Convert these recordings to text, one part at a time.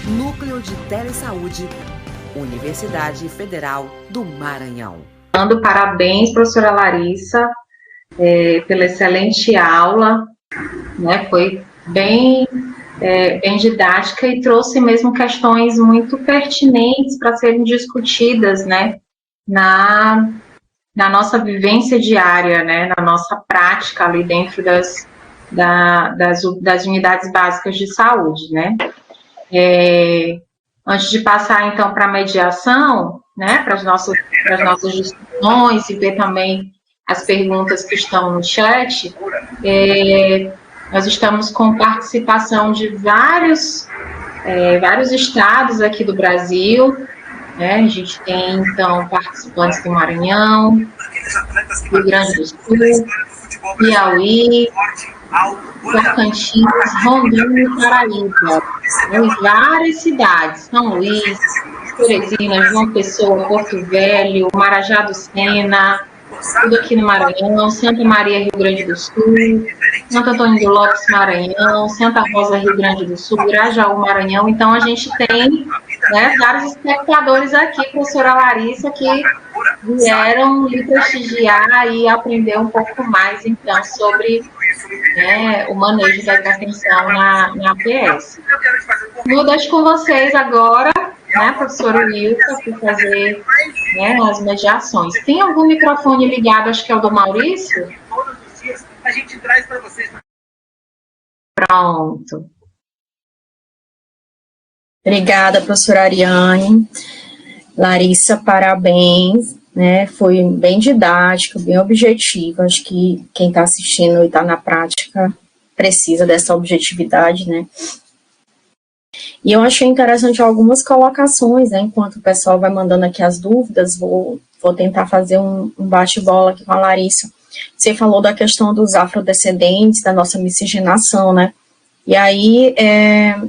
Núcleo de Telesaúde, Universidade Federal do Maranhão. Dando parabéns, professora Larissa, pela excelente aula, né? Foi bem didática e trouxe mesmo questões muito pertinentes para serem discutidas, né? Na nossa vivência diária, né? Na nossa prática ali dentro das unidades básicas de saúde, né? Antes de passar, então, para a mediação, né, para as nossas discussões e ver também as perguntas que estão no chat, nós estamos com participação de vários estados aqui do Brasil, né? A gente tem, então, participantes do Maranhão, Rio Grande do Sul, Piauí, Tocantins, Rondônia e Paraíba, em várias cidades, São Luís, Teresina, João Pessoa, Porto Velho, Marajá do Sena, tudo aqui no Maranhão, Santa Maria, Rio Grande do Sul, Santo Antônio do Lopes, Maranhão, Santa Rosa, Rio Grande do Sul, Grajaú, Maranhão. Então, a gente tem, né, vários espectadores aqui, professora Larissa, que vieram lhe prestigiar e aprender um pouco mais, então, sobre, né, o manejo da hipertensão na APS. Eu deixo com vocês agora, né, professora Wilka, para fazer, né, as mediações. Tem algum microfone ligado? Acho que é o do Maurício? Todos os dias a gente traz para vocês. Pronto. Obrigada, professora Ariane. Larissa, parabéns, né? Foi bem didático, bem objetivo. Acho que quem está assistindo e está na prática precisa dessa objetividade, né? E eu achei interessante algumas colocações, né? Enquanto o pessoal vai mandando aqui as dúvidas, vou tentar fazer um bate-bola aqui com a Larissa. Você falou da questão dos afrodescendentes, da nossa miscigenação, né? E aí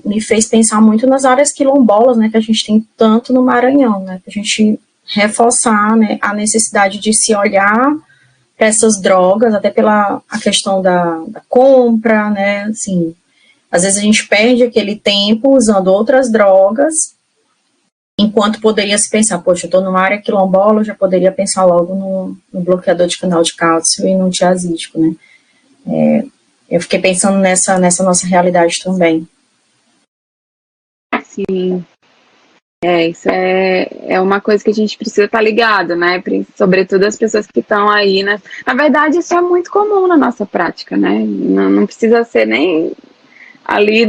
me fez pensar muito nas áreas quilombolas, né, que a gente tem tanto no Maranhão, né, para a gente reforçar, né, a necessidade de se olhar para essas drogas, até pela a questão da compra, né, assim, às vezes a gente perde aquele tempo usando outras drogas, enquanto poderia se pensar, poxa, eu estou numa área quilombola, eu já poderia pensar logo no bloqueador de canal de cálcio e no tiazídico, né. Eu fiquei pensando nessa nossa realidade também. Sim. Isso é uma coisa que a gente precisa estar ligado, né? Sobretudo as pessoas que estão aí, né? Na verdade, isso é muito comum na nossa prática, né? Não precisa ser nem ali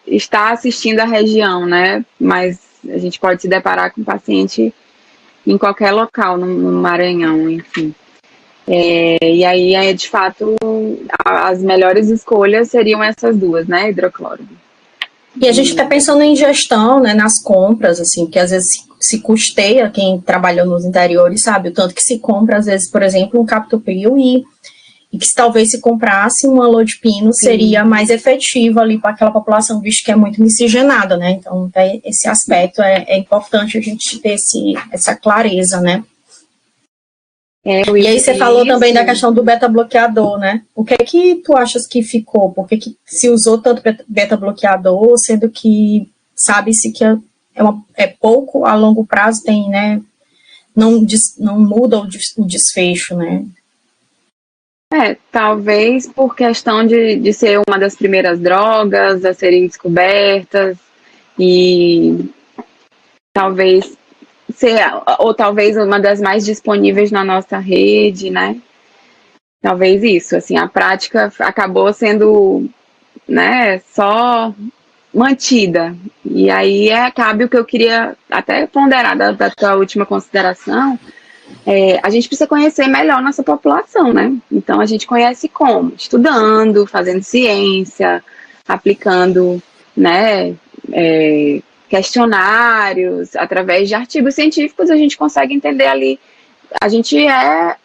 estar assistindo a região, né? Mas a gente pode se deparar com paciente em qualquer local no Maranhão, enfim. E aí, de fato, as melhores escolhas seriam essas duas, né, hidrocloro. E a gente está pensando em gestão, né, nas compras, assim, que às vezes se custeia, quem trabalhou nos interiores sabe, o tanto que se compra, às vezes, por exemplo, um captopril e que se talvez se comprasse uma lodipino seria mais efetiva ali para aquela população, visto que é muito miscigenada, né, então esse aspecto é importante a gente ter essa clareza, né. E aí você falou também da questão do beta-bloqueador, né? O que é que tu achas que ficou? Por que se usou tanto beta-bloqueador, sendo que sabe-se que é pouco, a longo prazo tem, né? Não muda o desfecho, né? Talvez por questão de ser uma das primeiras drogas a serem descobertas e talvez ou talvez uma das mais disponíveis na nossa rede, né? Talvez isso, assim, a prática acabou sendo, né, só mantida. E aí cabe o que eu queria até ponderar da tua última consideração, a gente precisa conhecer melhor nossa população, né? Então a gente conhece como? Estudando, fazendo ciência, aplicando, né, questionários, através de artigos científicos, a gente consegue entender ali. A gente é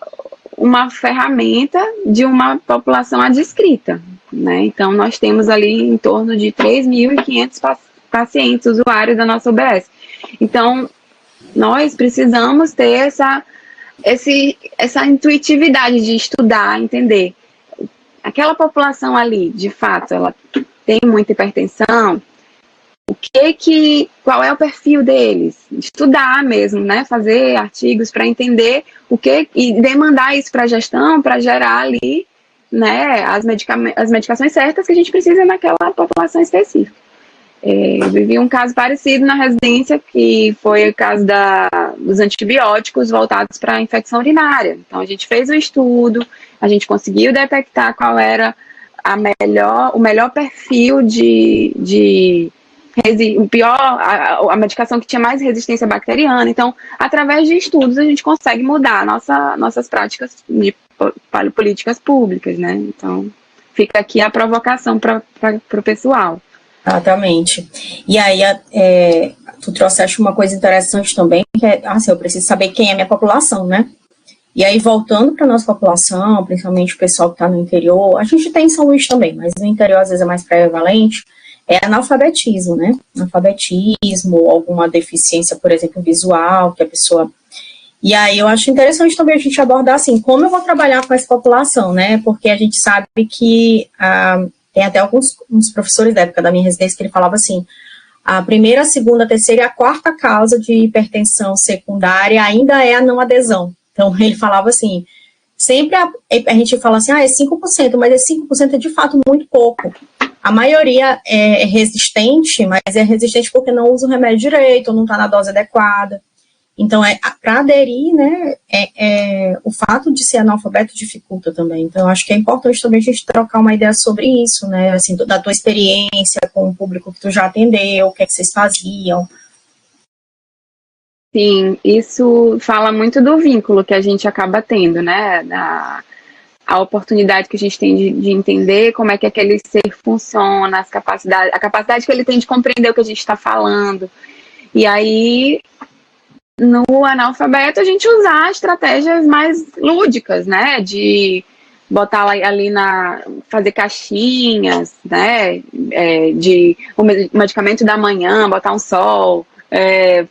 uma ferramenta de uma população adscrita, né? Então, nós temos ali em torno de 3.500 pacientes usuários da nossa UBS. Então, nós precisamos ter essa intuitividade de estudar, entender. Aquela população ali, de fato, ela tem muita hipertensão, qual é o perfil deles, estudar mesmo, né, fazer artigos para entender o que e demandar isso para a gestão, para gerar ali, né, as medicações certas que a gente precisa naquela população específica. Eu vivi um caso parecido na residência, que foi o caso dos antibióticos voltados para a infecção urinária. Então, a gente fez o estudo, a gente conseguiu detectar qual era o melhor perfil a medicação que tinha mais resistência bacteriana. Então, através de estudos, a gente consegue mudar nossas práticas de políticas públicas, né? Então, fica aqui a provocação para o pessoal. Exatamente. E aí, tu trouxeste uma coisa interessante também, que é, assim, eu preciso saber quem é a minha população, né? E aí, voltando para a nossa população, principalmente o pessoal que está no interior, a gente tem em São Luís também, mas no interior às vezes é mais prevalente, é analfabetismo, né? Analfabetismo, alguma deficiência, por exemplo, visual, que a pessoa... E aí, eu acho interessante também a gente abordar, assim, como eu vou trabalhar com essa população, né? Porque a gente sabe que... tem até alguns professores da época da minha residência que ele falava assim, a primeira, a segunda, a terceira e a quarta causa de hipertensão secundária ainda é a não adesão. Então, ele falava assim, sempre a gente fala assim, é 5%, mas esse 5% é de fato muito pouco. A maioria é resistente, mas é resistente porque não usa o remédio direito, ou não está na dose adequada. Então, para aderir, né, o fato de ser analfabeto dificulta também. Então, eu acho que é importante também a gente trocar uma ideia sobre isso, né, assim, da tua experiência com o público que tu já atendeu, o que é que vocês faziam. Sim, isso fala muito do vínculo que a gente acaba tendo, né, a oportunidade que a gente tem de entender como é que aquele ser funciona, a capacidade que ele tem de compreender o que a gente está falando. E aí... no analfabeto, a gente usar estratégias mais lúdicas, né, de botar ali fazer caixinhas, né, de o medicamento da manhã, botar um sol,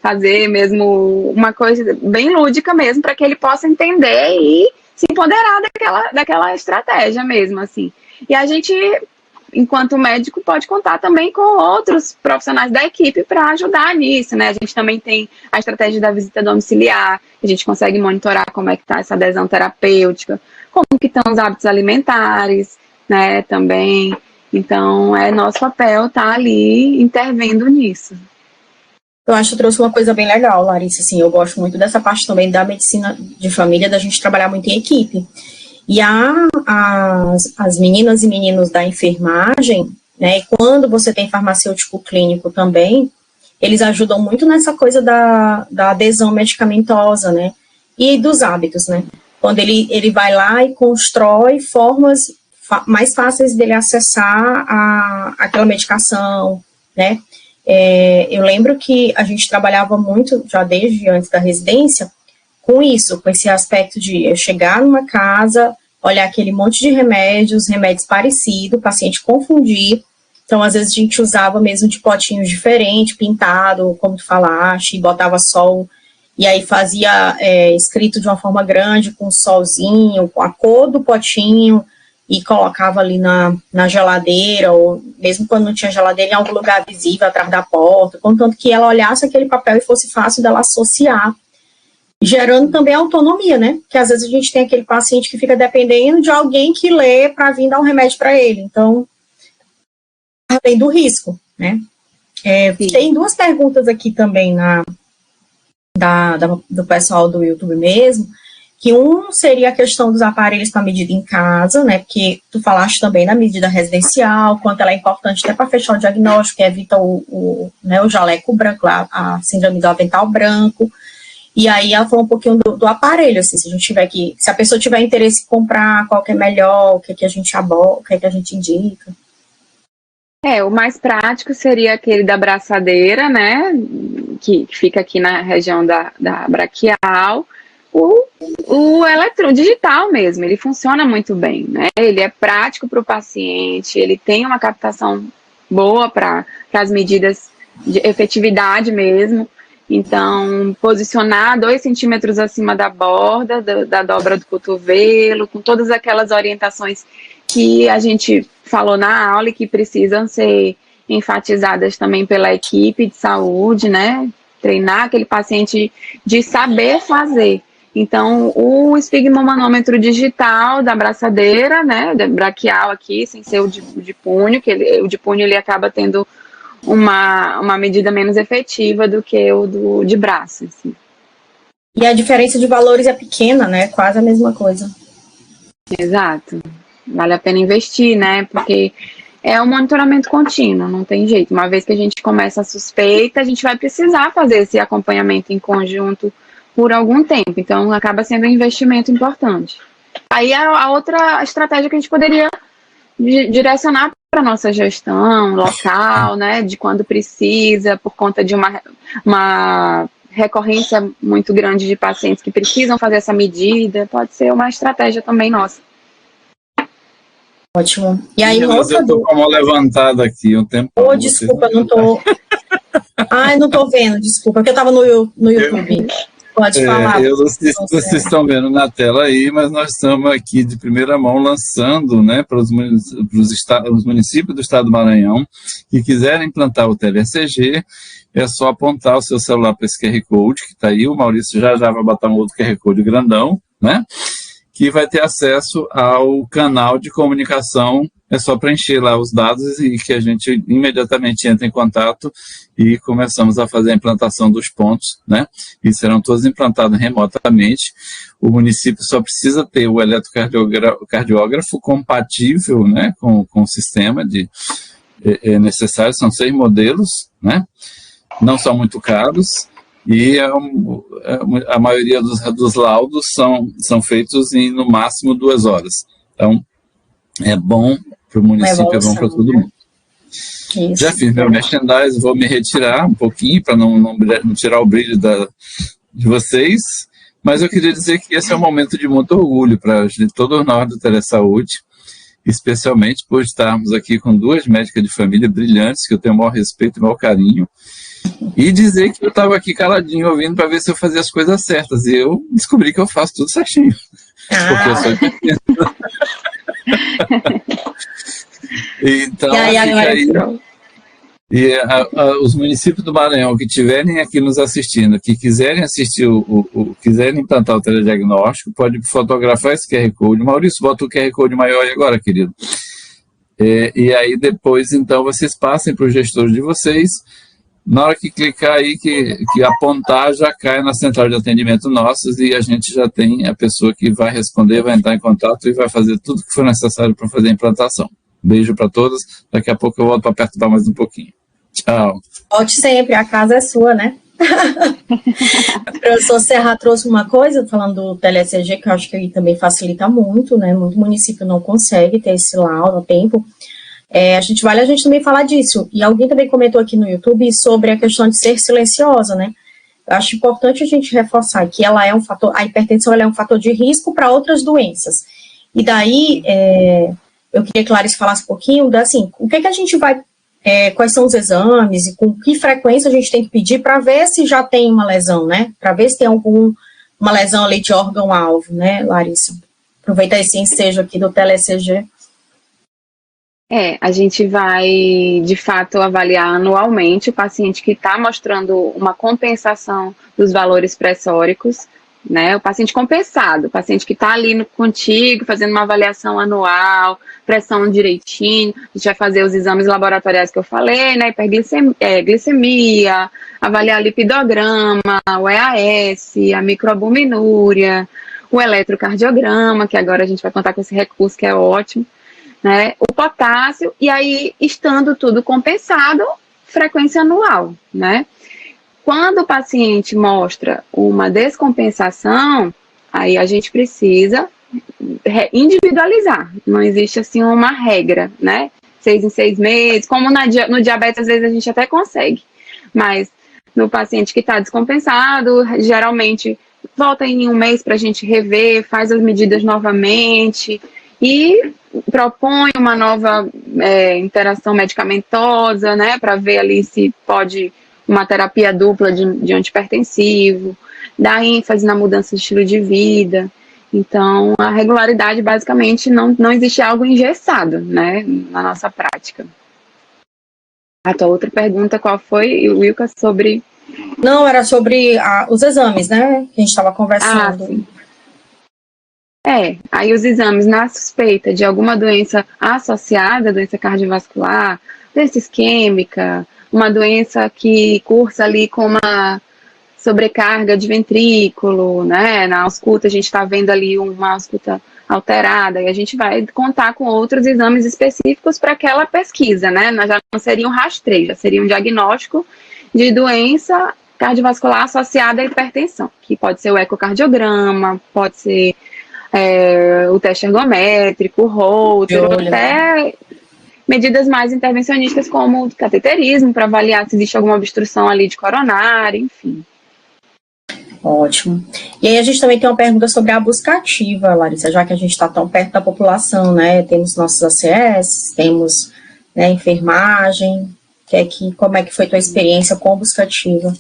fazer mesmo uma coisa bem lúdica mesmo, para que ele possa entender e se empoderar daquela estratégia mesmo, assim. E a gente, enquanto médico, pode contar também com outros profissionais da equipe para ajudar nisso, né? A gente também tem a estratégia da visita domiciliar, a gente consegue monitorar como é que está essa adesão terapêutica, como que estão os hábitos alimentares, né, também. Então, é nosso papel estar ali intervindo nisso. Eu acho que trouxe uma coisa bem legal, Larissa, assim, eu gosto muito dessa parte também da medicina de família, da gente trabalhar muito em equipe. E as meninas e meninos da enfermagem, né, e quando você tem farmacêutico clínico também, eles ajudam muito nessa coisa da adesão medicamentosa, né, e dos hábitos, né. Quando ele vai lá e constrói formas mais fáceis dele acessar aquela medicação, né. Eu lembro que a gente trabalhava muito, já desde antes da residência, com isso, com esse aspecto de eu chegar numa casa, olhar aquele monte de remédios parecidos, o paciente confundir. Então, às vezes, a gente usava mesmo de potinhos diferentes, pintado, como tu falaste, botava sol, e aí fazia escrito de uma forma grande, com um solzinho, com a cor do potinho, e colocava ali na geladeira, ou mesmo quando não tinha geladeira, em algum lugar visível, atrás da porta, contanto que ela olhasse aquele papel e fosse fácil dela associar, gerando também autonomia, né? Porque às vezes a gente tem aquele paciente que fica dependendo de alguém que lê para vir dar um remédio para ele. Então, além do risco, né? Tem duas perguntas aqui também do pessoal do YouTube mesmo, que um seria a questão dos aparelhos para medida em casa, né? Porque tu falaste também na medida residencial, quanto ela é importante até para fechar o diagnóstico, que evita o jaleco branco, a síndrome do avental branco. E aí ela falou um pouquinho do aparelho, assim, se a pessoa tiver interesse em comprar, qual que é melhor, o que a gente aborda, o que a gente indica. O mais prático seria aquele da braçadeira, né, que fica aqui na região da braquial, o digital mesmo, ele funciona muito bem, né, ele é prático para o paciente, ele tem uma captação boa para as medidas de efetividade mesmo. Então, posicionar 2 centímetros acima da borda, da dobra do cotovelo, com todas aquelas orientações que a gente falou na aula e que precisam ser enfatizadas também pela equipe de saúde, né? Treinar aquele paciente de saber fazer. Então, o esfigmomanômetro digital da braçadeira, né, da braquial aqui, sem ser o de punho, o de punho ele acaba tendo uma medida menos efetiva do que o de braço. Assim. E a diferença de valores é pequena, né? Quase a mesma coisa. Exato. Vale a pena investir, né? Porque é um monitoramento contínuo, não tem jeito. Uma vez que a gente começa a suspeita, a gente vai precisar fazer esse acompanhamento em conjunto por algum tempo. Então, acaba sendo um investimento importante. Aí, a outra estratégia que a gente poderia direcionar para a nossa gestão local, né? De quando precisa, por conta de uma recorrência muito grande de pacientes que precisam fazer essa medida, pode ser uma estratégia também nossa. Ótimo. E aí, eu tô com a mão levantada aqui um tempo. Desculpa, não tô... Ai, não tô vendo, desculpa, porque eu tava no YouTube. Pode falar. Vocês estão vendo na tela aí, mas nós estamos aqui de primeira mão lançando, né, para os municípios do estado do Maranhão que quiserem implantar o TeleCG, é só apontar o seu celular para esse QR Code que está aí. O Maurício já vai botar um outro QR Code grandão, né, que vai ter acesso ao canal de comunicação. É só preencher lá os dados e que a gente imediatamente entra em contato e começamos a fazer a implantação dos pontos, né? E serão todos implantados remotamente. O município só precisa ter o eletrocardiógrafo compatível, né, com o sistema necessário. São 6 modelos, né? Não são muito caros. E a maioria dos laudos são feitos em, no máximo, 2 horas. Então, é bom para o município, é bom para todo mundo. Isso. Já fiz meu merchandise, vou me retirar um pouquinho para não tirar o brilho de vocês, mas eu queria dizer que esse é um momento de muito orgulho para todos nós do Telesaúde, especialmente por estarmos aqui com 2 médicas de família brilhantes, que eu tenho o maior respeito e o maior carinho, e dizer que eu estava aqui caladinho ouvindo para ver se eu fazia as coisas certas, e eu descobri que eu faço tudo certinho, porque eu sou perfeito. Então, os municípios do Maranhão que estiverem aqui nos assistindo, que quiserem assistir, quiserem implantar o telediagnóstico, pode fotografar esse QR Code. Maurício, bota o QR Code maior aí agora, querido. E aí depois, então, vocês passem para os gestores de vocês. Na hora que clicar aí, que apontar, já cai na central de atendimento nossos e a gente já tem a pessoa que vai responder, vai entrar em contato e vai fazer tudo que for necessário para fazer a implantação. Beijo para todos. Daqui a pouco eu volto para perturbar mais um pouquinho. Tchau. Volte sempre, a casa é sua, né? O professor Serra trouxe uma coisa, falando do TeleCG, que eu acho que ele também facilita muito, né? Muito município não consegue ter esse laudo a tempo. A gente também falar disso. E alguém também comentou aqui no YouTube sobre a questão de ser silenciosa, né? Eu acho importante a gente reforçar que ela é um fator, a hipertensão ela é um fator de risco para outras doenças. E daí, eu queria que Clarice falasse um pouquinho, assim, o que a gente vai, quais são os exames e com que frequência a gente tem que pedir para ver se já tem uma lesão, né? Para ver se tem uma lesão ali de órgão-alvo, né, Larissa? Aproveita esse ensejo aqui do TeleCG. A gente vai, de fato, avaliar anualmente o paciente que está mostrando uma compensação dos valores pressóricos, né? O paciente compensado, o paciente que está ali contigo, fazendo uma avaliação anual, pressão direitinho, a gente vai fazer os exames laboratoriais que eu falei, né? Glicemia, avaliar lipidograma, o EAS, a microalbuminúria, o eletrocardiograma, que agora a gente vai contar com esse recurso que é ótimo, né, o potássio, e aí, estando tudo compensado, frequência anual, né? Quando o paciente mostra uma descompensação, aí a gente precisa individualizar, não existe, assim, uma regra, né? 6 em 6 meses, como no diabetes, às vezes a gente até consegue, mas no paciente que está descompensado, geralmente volta em 1 mês para a gente rever, faz as medidas novamente, e propõe uma nova interação medicamentosa, né, para ver ali se pode uma terapia dupla de antipertensivo, dar ênfase na mudança de estilo de vida. Então, a regularidade, basicamente, não existe algo engessado, né, na nossa prática. A tua outra pergunta, qual foi, Wilka, sobre... Não, era sobre os exames, né? Que a gente estava conversando. Sim. Aí os exames na suspeita de alguma doença associada, doença cardiovascular, doença isquêmica, uma doença que cursa ali com uma sobrecarga de ventrículo, né? Na ausculta a gente está vendo ali uma ausculta alterada, e a gente vai contar com outros exames específicos para aquela pesquisa, né? Já não seria um rastreio, já seria um diagnóstico de doença cardiovascular associada à hipertensão, que pode ser o ecocardiograma, pode ser o teste ergométrico, o Holter, até medidas mais intervencionistas como o cateterismo, para avaliar se existe alguma obstrução ali de coronária, enfim. Ótimo. E aí a gente também tem uma pergunta sobre a busca ativa, Larissa, já que a gente está tão perto da população, né? Temos nossos ACS, temos, né, enfermagem, como é que foi tua experiência com a busca ativa?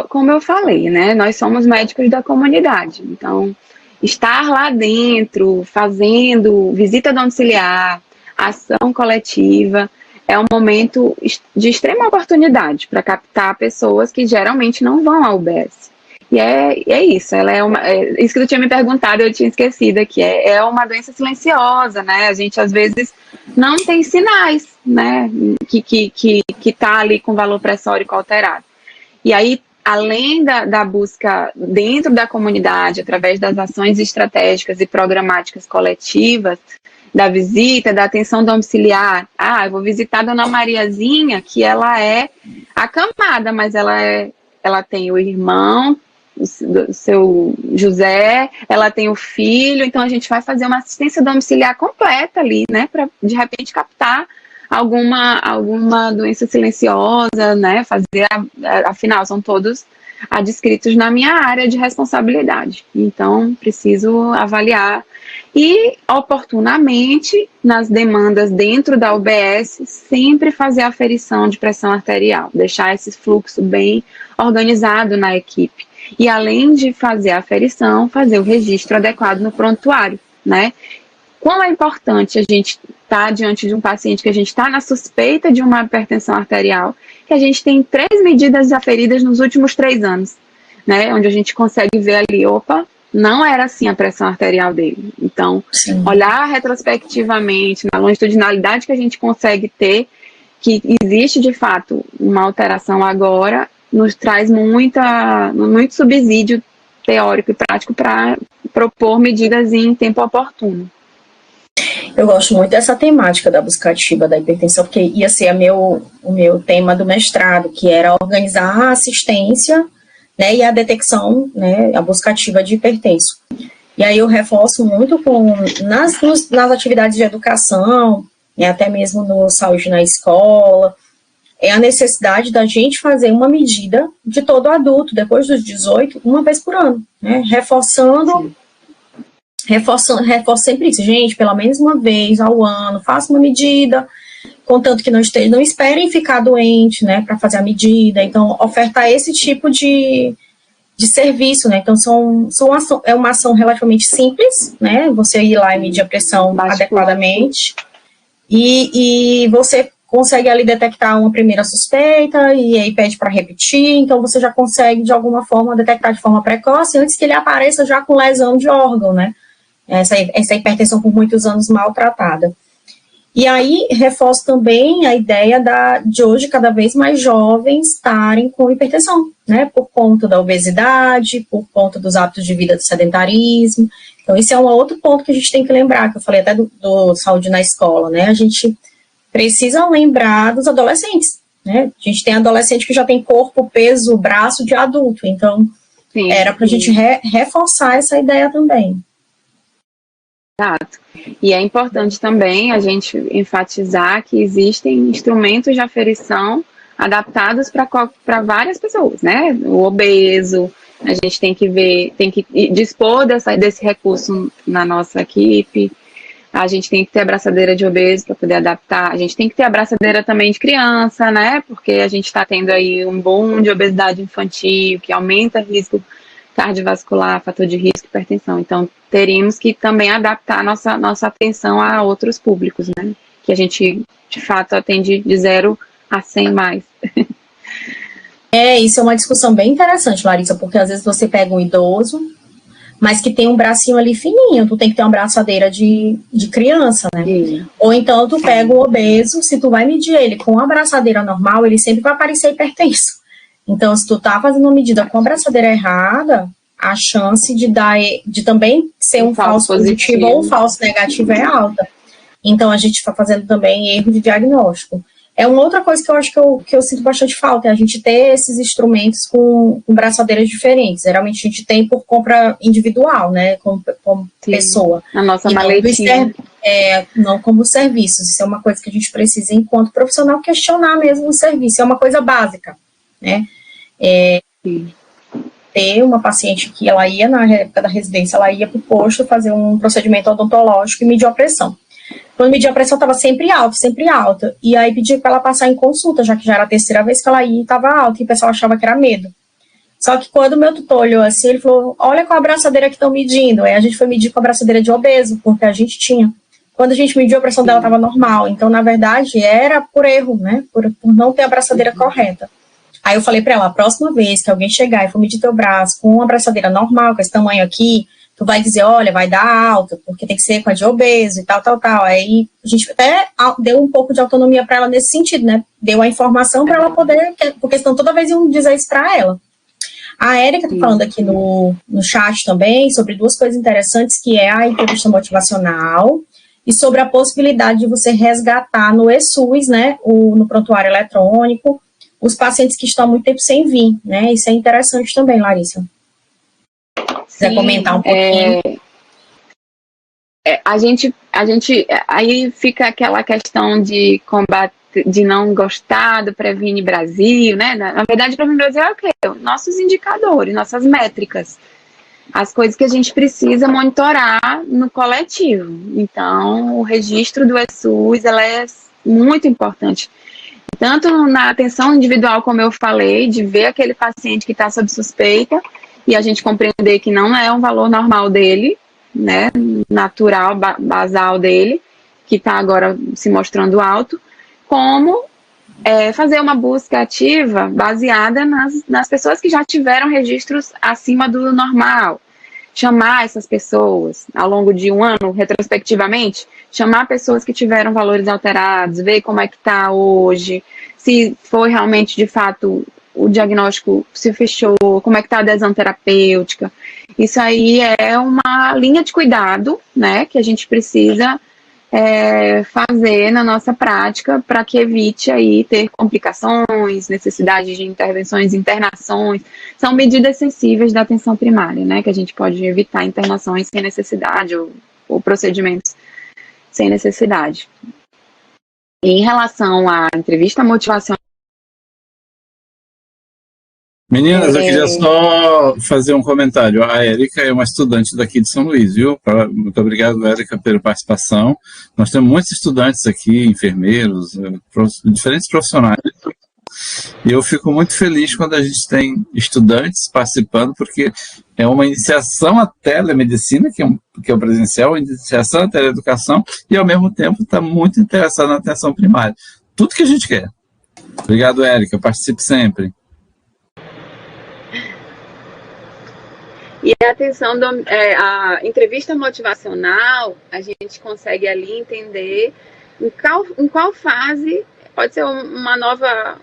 Como eu falei, né? Nós somos médicos da comunidade, então estar lá dentro, fazendo visita domiciliar, ação coletiva, é um momento de extrema oportunidade para captar pessoas que geralmente não vão ao UBS. E é isso, isso que eu tinha me perguntado, eu tinha esquecido aqui, é uma doença silenciosa, né? A gente às vezes não tem sinais, né? Que tá ali com valor pressórico alterado. E aí, além da busca dentro da comunidade, através das ações estratégicas e programáticas coletivas, da visita, da atenção domiciliar. Eu vou visitar a Dona Mariazinha, que ela é acamada, mas ela tem o irmão, o seu José, ela tem o filho, então a gente vai fazer uma assistência domiciliar completa ali, né, para de repente captar alguma doença silenciosa, né, afinal são todos adscritos na minha área de responsabilidade, então preciso avaliar e oportunamente nas demandas dentro da UBS sempre fazer a aferição de pressão arterial, deixar esse fluxo bem organizado na equipe e além de fazer a aferição, fazer o registro adequado no prontuário, né? Quão é importante a gente estar diante de um paciente que a gente está na suspeita de uma hipertensão arterial, que a gente tem 3 medidas aferidas nos últimos 3 anos, né? Onde a gente consegue ver ali, não era assim a pressão arterial dele. Então, sim, olhar retrospectivamente, na longitudinalidade que a gente consegue ter, que existe de fato uma alteração agora, nos traz muito subsídio teórico e prático para propor medidas em tempo oportuno. Eu gosto muito dessa temática da busca ativa da hipertensão, porque ia ser o meu tema do mestrado, que era organizar a assistência, né, e a detecção, né, a busca ativa de hipertenso. E aí eu reforço muito nas atividades de educação, né, até mesmo no Saúde na Escola, é a necessidade da gente fazer uma medida de todo adulto, depois dos 18, uma vez por ano, né, reforçando sempre isso, gente, pelo menos uma vez ao ano, faça uma medida, contanto que não esperem ficar doente, né, para fazer a medida, então ofertar esse tipo de serviço, né, então é uma ação relativamente simples, né, você ir lá e medir a pressão adequadamente, e você consegue ali detectar uma primeira suspeita, e aí pede para repetir, então você já consegue de alguma forma detectar de forma precoce, antes que ele apareça já com lesão de órgão, né, essa hipertensão por muitos anos maltratada. E aí, reforço também a ideia de hoje cada vez mais jovens estarem com hipertensão, né, por conta da obesidade, por conta dos hábitos de vida do sedentarismo. Então, esse é um outro ponto que a gente tem que lembrar, que eu falei até do Saúde na Escola, né, a gente precisa lembrar dos adolescentes, né, a gente tem adolescente que já tem corpo, peso, braço de adulto, então, sim, era para a gente reforçar essa ideia também. Exato. E é importante também a gente enfatizar que existem instrumentos de aferição adaptados para várias pessoas, né? O obeso, a gente tem que dispor desse recurso na nossa equipe, a gente tem que ter a abraçadeira de obeso para poder adaptar, a gente tem que ter a abraçadeira também de criança, né? Porque a gente está tendo aí um boom de obesidade infantil, que aumenta o risco cardiovascular, fator de risco, hipertensão. Então, teríamos que também adaptar nossa atenção a outros públicos, né? que a gente, de fato, atende de 0 a 100 mais. Isso é uma discussão bem interessante, Larissa, porque às vezes você pega um idoso, mas que tem um bracinho ali fininho, tu tem que ter uma braçadeira de criança, né? Sim. Ou então tu pega um obeso, se tu vai medir ele com uma braçadeira normal, ele sempre vai parecer hipertenso. Então, se tu tá fazendo uma medida com a braçadeira errada, a chance de também ser um falso positivo ou um falso negativo é alta. Então, a gente está fazendo também erro de diagnóstico. É uma outra coisa que eu acho que eu sinto bastante falta, é a gente ter esses instrumentos com braçadeiras diferentes. Geralmente a gente tem por compra individual, né, como pessoa. A nossa e maletinha. Não como serviços. Isso é uma coisa que a gente precisa, enquanto profissional, questionar mesmo o serviço. É uma coisa básica, né. Ter uma paciente que ela ia, na época da residência, ela ia para o posto fazer um procedimento odontológico e medir a pressão. Quando media a pressão, estava sempre alta. E aí pedi para ela passar em consulta, já que já era a terceira vez que ela ia e estava alta, e o pessoal achava que era medo. Só que quando o meu tutor olhou assim, ele falou, olha qual a braçadeira que estão medindo. Aí a gente foi medir com a braçadeira de obeso, porque a gente tinha. Quando a gente mediu, a pressão dela estava normal. Então, na verdade, era por erro, né? Por não ter a braçadeira correta. Aí eu falei para ela, a próxima vez que alguém chegar e for medir teu braço com uma braçadeira normal, com esse tamanho aqui, tu vai dizer, olha, vai dar alta, porque tem que ser com a de obeso e tal. Aí a gente até deu um pouco de autonomia para ela nesse sentido, né? Deu a informação para ela poder, porque senão toda vez iam dizer isso para ela. A Érica tá falando aqui no chat também sobre duas coisas interessantes, que é a entrevista motivacional e sobre a possibilidade de você resgatar no ESUS, né, no prontuário eletrônico, os pacientes que estão há muito tempo sem vir, né? Isso é interessante também, Larissa. Se quiser comentar um pouquinho. A gente, aí fica aquela questão de combate, de não gostar do Previne Brasil, né? Na verdade, o Previne Brasil é o quê? Nossos indicadores, nossas métricas, as coisas que a gente precisa monitorar no coletivo. Então, o registro do ESUS, ela é muito importante. Tanto na atenção individual, como eu falei, de ver aquele paciente que está sob suspeita e a gente compreender que não é um valor normal dele, né, natural, basal dele, que está agora se mostrando alto, como fazer uma busca ativa baseada nas pessoas que já tiveram registros acima do normal. Chamar essas pessoas ao longo de um ano, retrospectivamente, chamar pessoas que tiveram valores alterados, ver como é que está hoje, se foi realmente, de fato, o diagnóstico se fechou, como é que está a adesão terapêutica. Isso aí é uma linha de cuidado, né, que a gente precisa fazer na nossa prática para que evite aí ter complicações, necessidade de intervenções, internações. São medidas sensíveis da atenção primária, né, que a gente pode evitar internações sem necessidade ou procedimentos sem necessidade. Em relação à entrevista motivacional, meninas, eu queria só fazer um comentário. A Érica é uma estudante daqui de São Luís, viu? Muito obrigado, Érica, pela participação. Nós temos muitos estudantes aqui, enfermeiros, diferentes profissionais. E eu fico muito feliz quando a gente tem estudantes participando, porque é uma iniciação à telemedicina, que é o presencial, uma iniciação à teleeducação, e ao mesmo tempo está muito interessado na atenção primária. Tudo que a gente quer. Obrigado, Érica. Participe sempre. E a atenção, a entrevista motivacional, a gente consegue ali entender em qual fase pode ser uma nova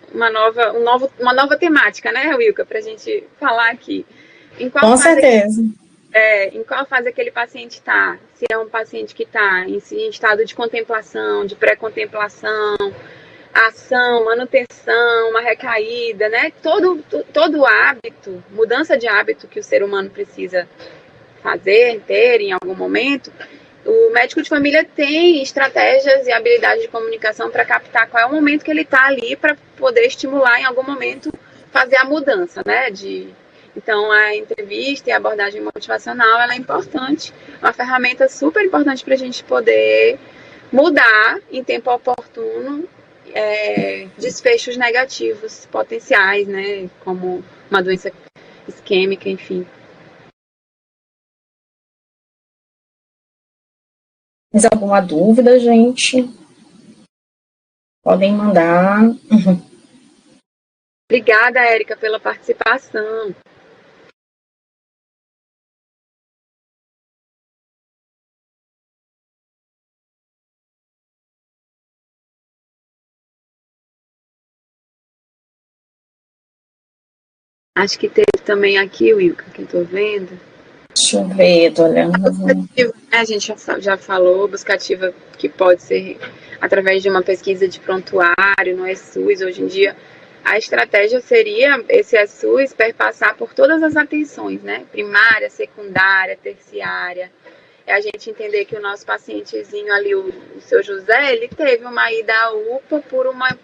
temática, né, Wilka, para a gente falar aqui. Com certeza. Em qual fase aquele paciente está? Se é um paciente que está em estado de contemplação, de pré-contemplação, ação, manutenção, uma recaída, né? Todo hábito, mudança de hábito que o ser humano precisa ter em algum momento, o médico de família tem estratégias e habilidades de comunicação para captar qual é o momento que ele está ali para poder estimular em algum momento fazer a mudança, né? Então, a entrevista e a abordagem motivacional, ela é importante, uma ferramenta super importante para a gente poder mudar em tempo oportuno desfechos negativos potenciais, né, como uma doença isquêmica, enfim. Mais alguma dúvida, gente? Podem mandar. Obrigada, Érica, pela participação. Acho que teve também aqui, Wilka, que eu estou vendo. Deixa eu ver, tô olhando. A gente já falou, buscativa que pode ser através de uma pesquisa de prontuário no ESUS. Hoje em dia, a estratégia seria esse ESUS perpassar por todas as atenções, né? Primária, secundária, terciária. É a gente entender que o nosso pacientezinho ali, o seu José, ele teve uma ida à UPA por uma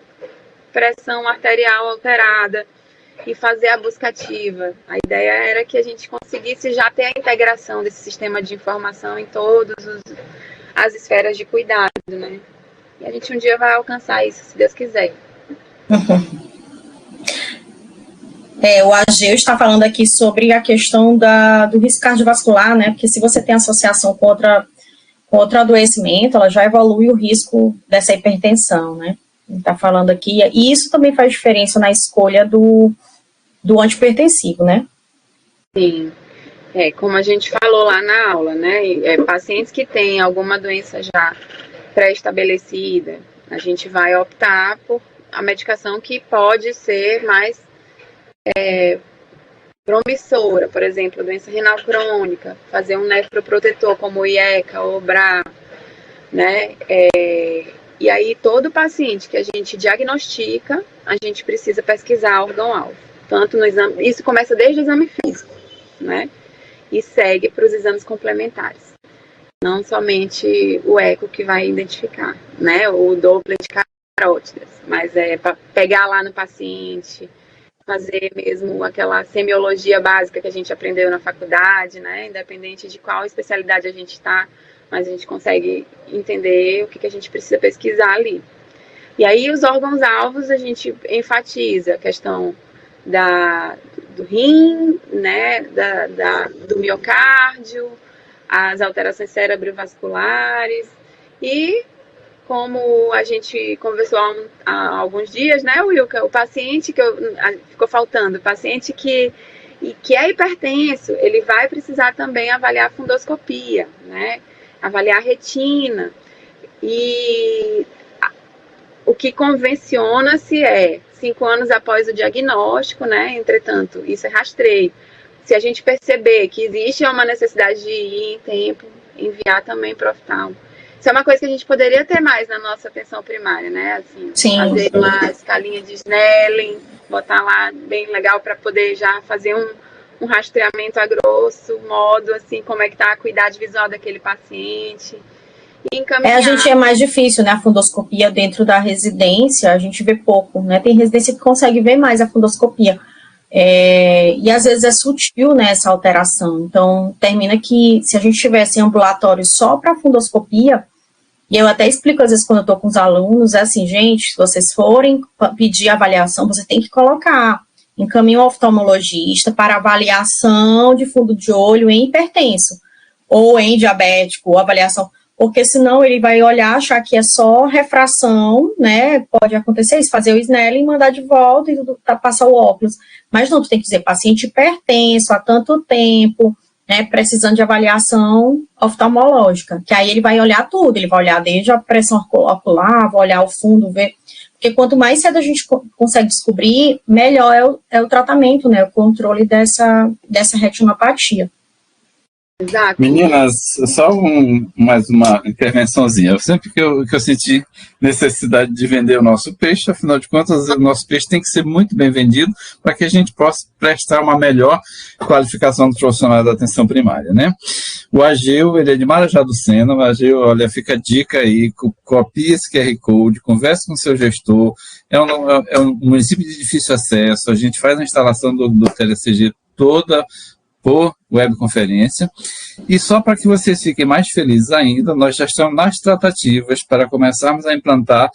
pressão arterial alterada e fazer a buscativa. A ideia era que a gente conseguisse já ter a integração desse sistema de informação em todas as esferas de cuidado, né? E a gente um dia vai alcançar isso, se Deus quiser. O Ageu está falando aqui sobre a questão do risco cardiovascular, né? Porque se você tem associação com outro adoecimento, ela já evolui o risco dessa hipertensão, né? Ele está falando aqui, e isso também faz diferença na escolha do antihipertensivo, né? Sim, como a gente falou lá na aula, né? Pacientes que têm alguma doença já pré-estabelecida, a gente vai optar por a medicação que pode ser mais promissora, por exemplo, doença renal crônica, fazer um nefroprotetor como o IECA ou o BRA, né? E aí, todo paciente que a gente diagnostica, a gente precisa pesquisar órgão-alvo. Tanto no exame, isso começa desde o exame físico, né? E segue para os exames complementares. Não somente o eco que vai identificar, né? O Doppler de carótidas, mas para pegar lá no paciente, fazer mesmo aquela semiologia básica que a gente aprendeu na faculdade, né? Independente de qual especialidade a gente está, mas a gente consegue entender o que a gente precisa pesquisar ali. E aí, os órgãos-alvos, a gente enfatiza a questão do rim, né, do miocárdio, as alterações cerebrovasculares, e como a gente conversou há alguns dias, né, Wilka, o paciente ficou faltando, o paciente que é hipertenso, ele vai precisar também avaliar a fundoscopia, né, avaliar a retina, e o que convenciona-se 5 anos após o diagnóstico, né? Entretanto, isso é rastreio. Se a gente perceber que existe uma necessidade de ir em tempo, enviar também para o oftalmo. Isso é uma coisa que a gente poderia ter mais na nossa atenção primária, né? Assim, sim, fazer lá a escalinha de Snellen, botar lá bem legal para poder já fazer um rastreamento a grosso modo, assim, como é que está a acuidade visual daquele paciente. A gente é mais difícil, né, a fundoscopia dentro da residência, a gente vê pouco, né, tem residência que consegue ver mais a fundoscopia, e às vezes é sutil, né, essa alteração, então termina que se a gente tivesse ambulatório só para fundoscopia, e eu até explico às vezes quando eu estou com os alunos, é assim, gente, se vocês forem pedir avaliação, você tem que colocar, encaminha um oftalmologista para avaliação de fundo de olho em hipertenso, ou em diabético, ou avaliação, porque senão ele vai olhar, achar que é só refração, né, pode acontecer isso, fazer o Snellen, mandar de volta e passar o óculos, mas não, tu tem que dizer, paciente hipertenso há tanto tempo, né, precisando de avaliação oftalmológica, que aí ele vai olhar tudo, ele vai olhar desde a pressão ocular, vai olhar o fundo, ver, porque quanto mais cedo a gente consegue descobrir, melhor é o tratamento, né, o controle dessa retinopatia. Exato. Meninas, só mais uma intervençãozinha. Sempre que eu senti necessidade de vender o nosso peixe, afinal de contas, o nosso peixe tem que ser muito bem vendido para que a gente possa prestar uma melhor qualificação dos profissionais da atenção primária, né? O Ageu, ele é de Marajá do Sena. O Ageu, olha, fica a dica aí, copie esse QR Code, converse com o seu gestor. É um município de difícil acesso, a gente faz a instalação do TeleCG toda por webconferência, e só para que vocês fiquem mais felizes ainda, nós já estamos nas tratativas para começarmos a implantar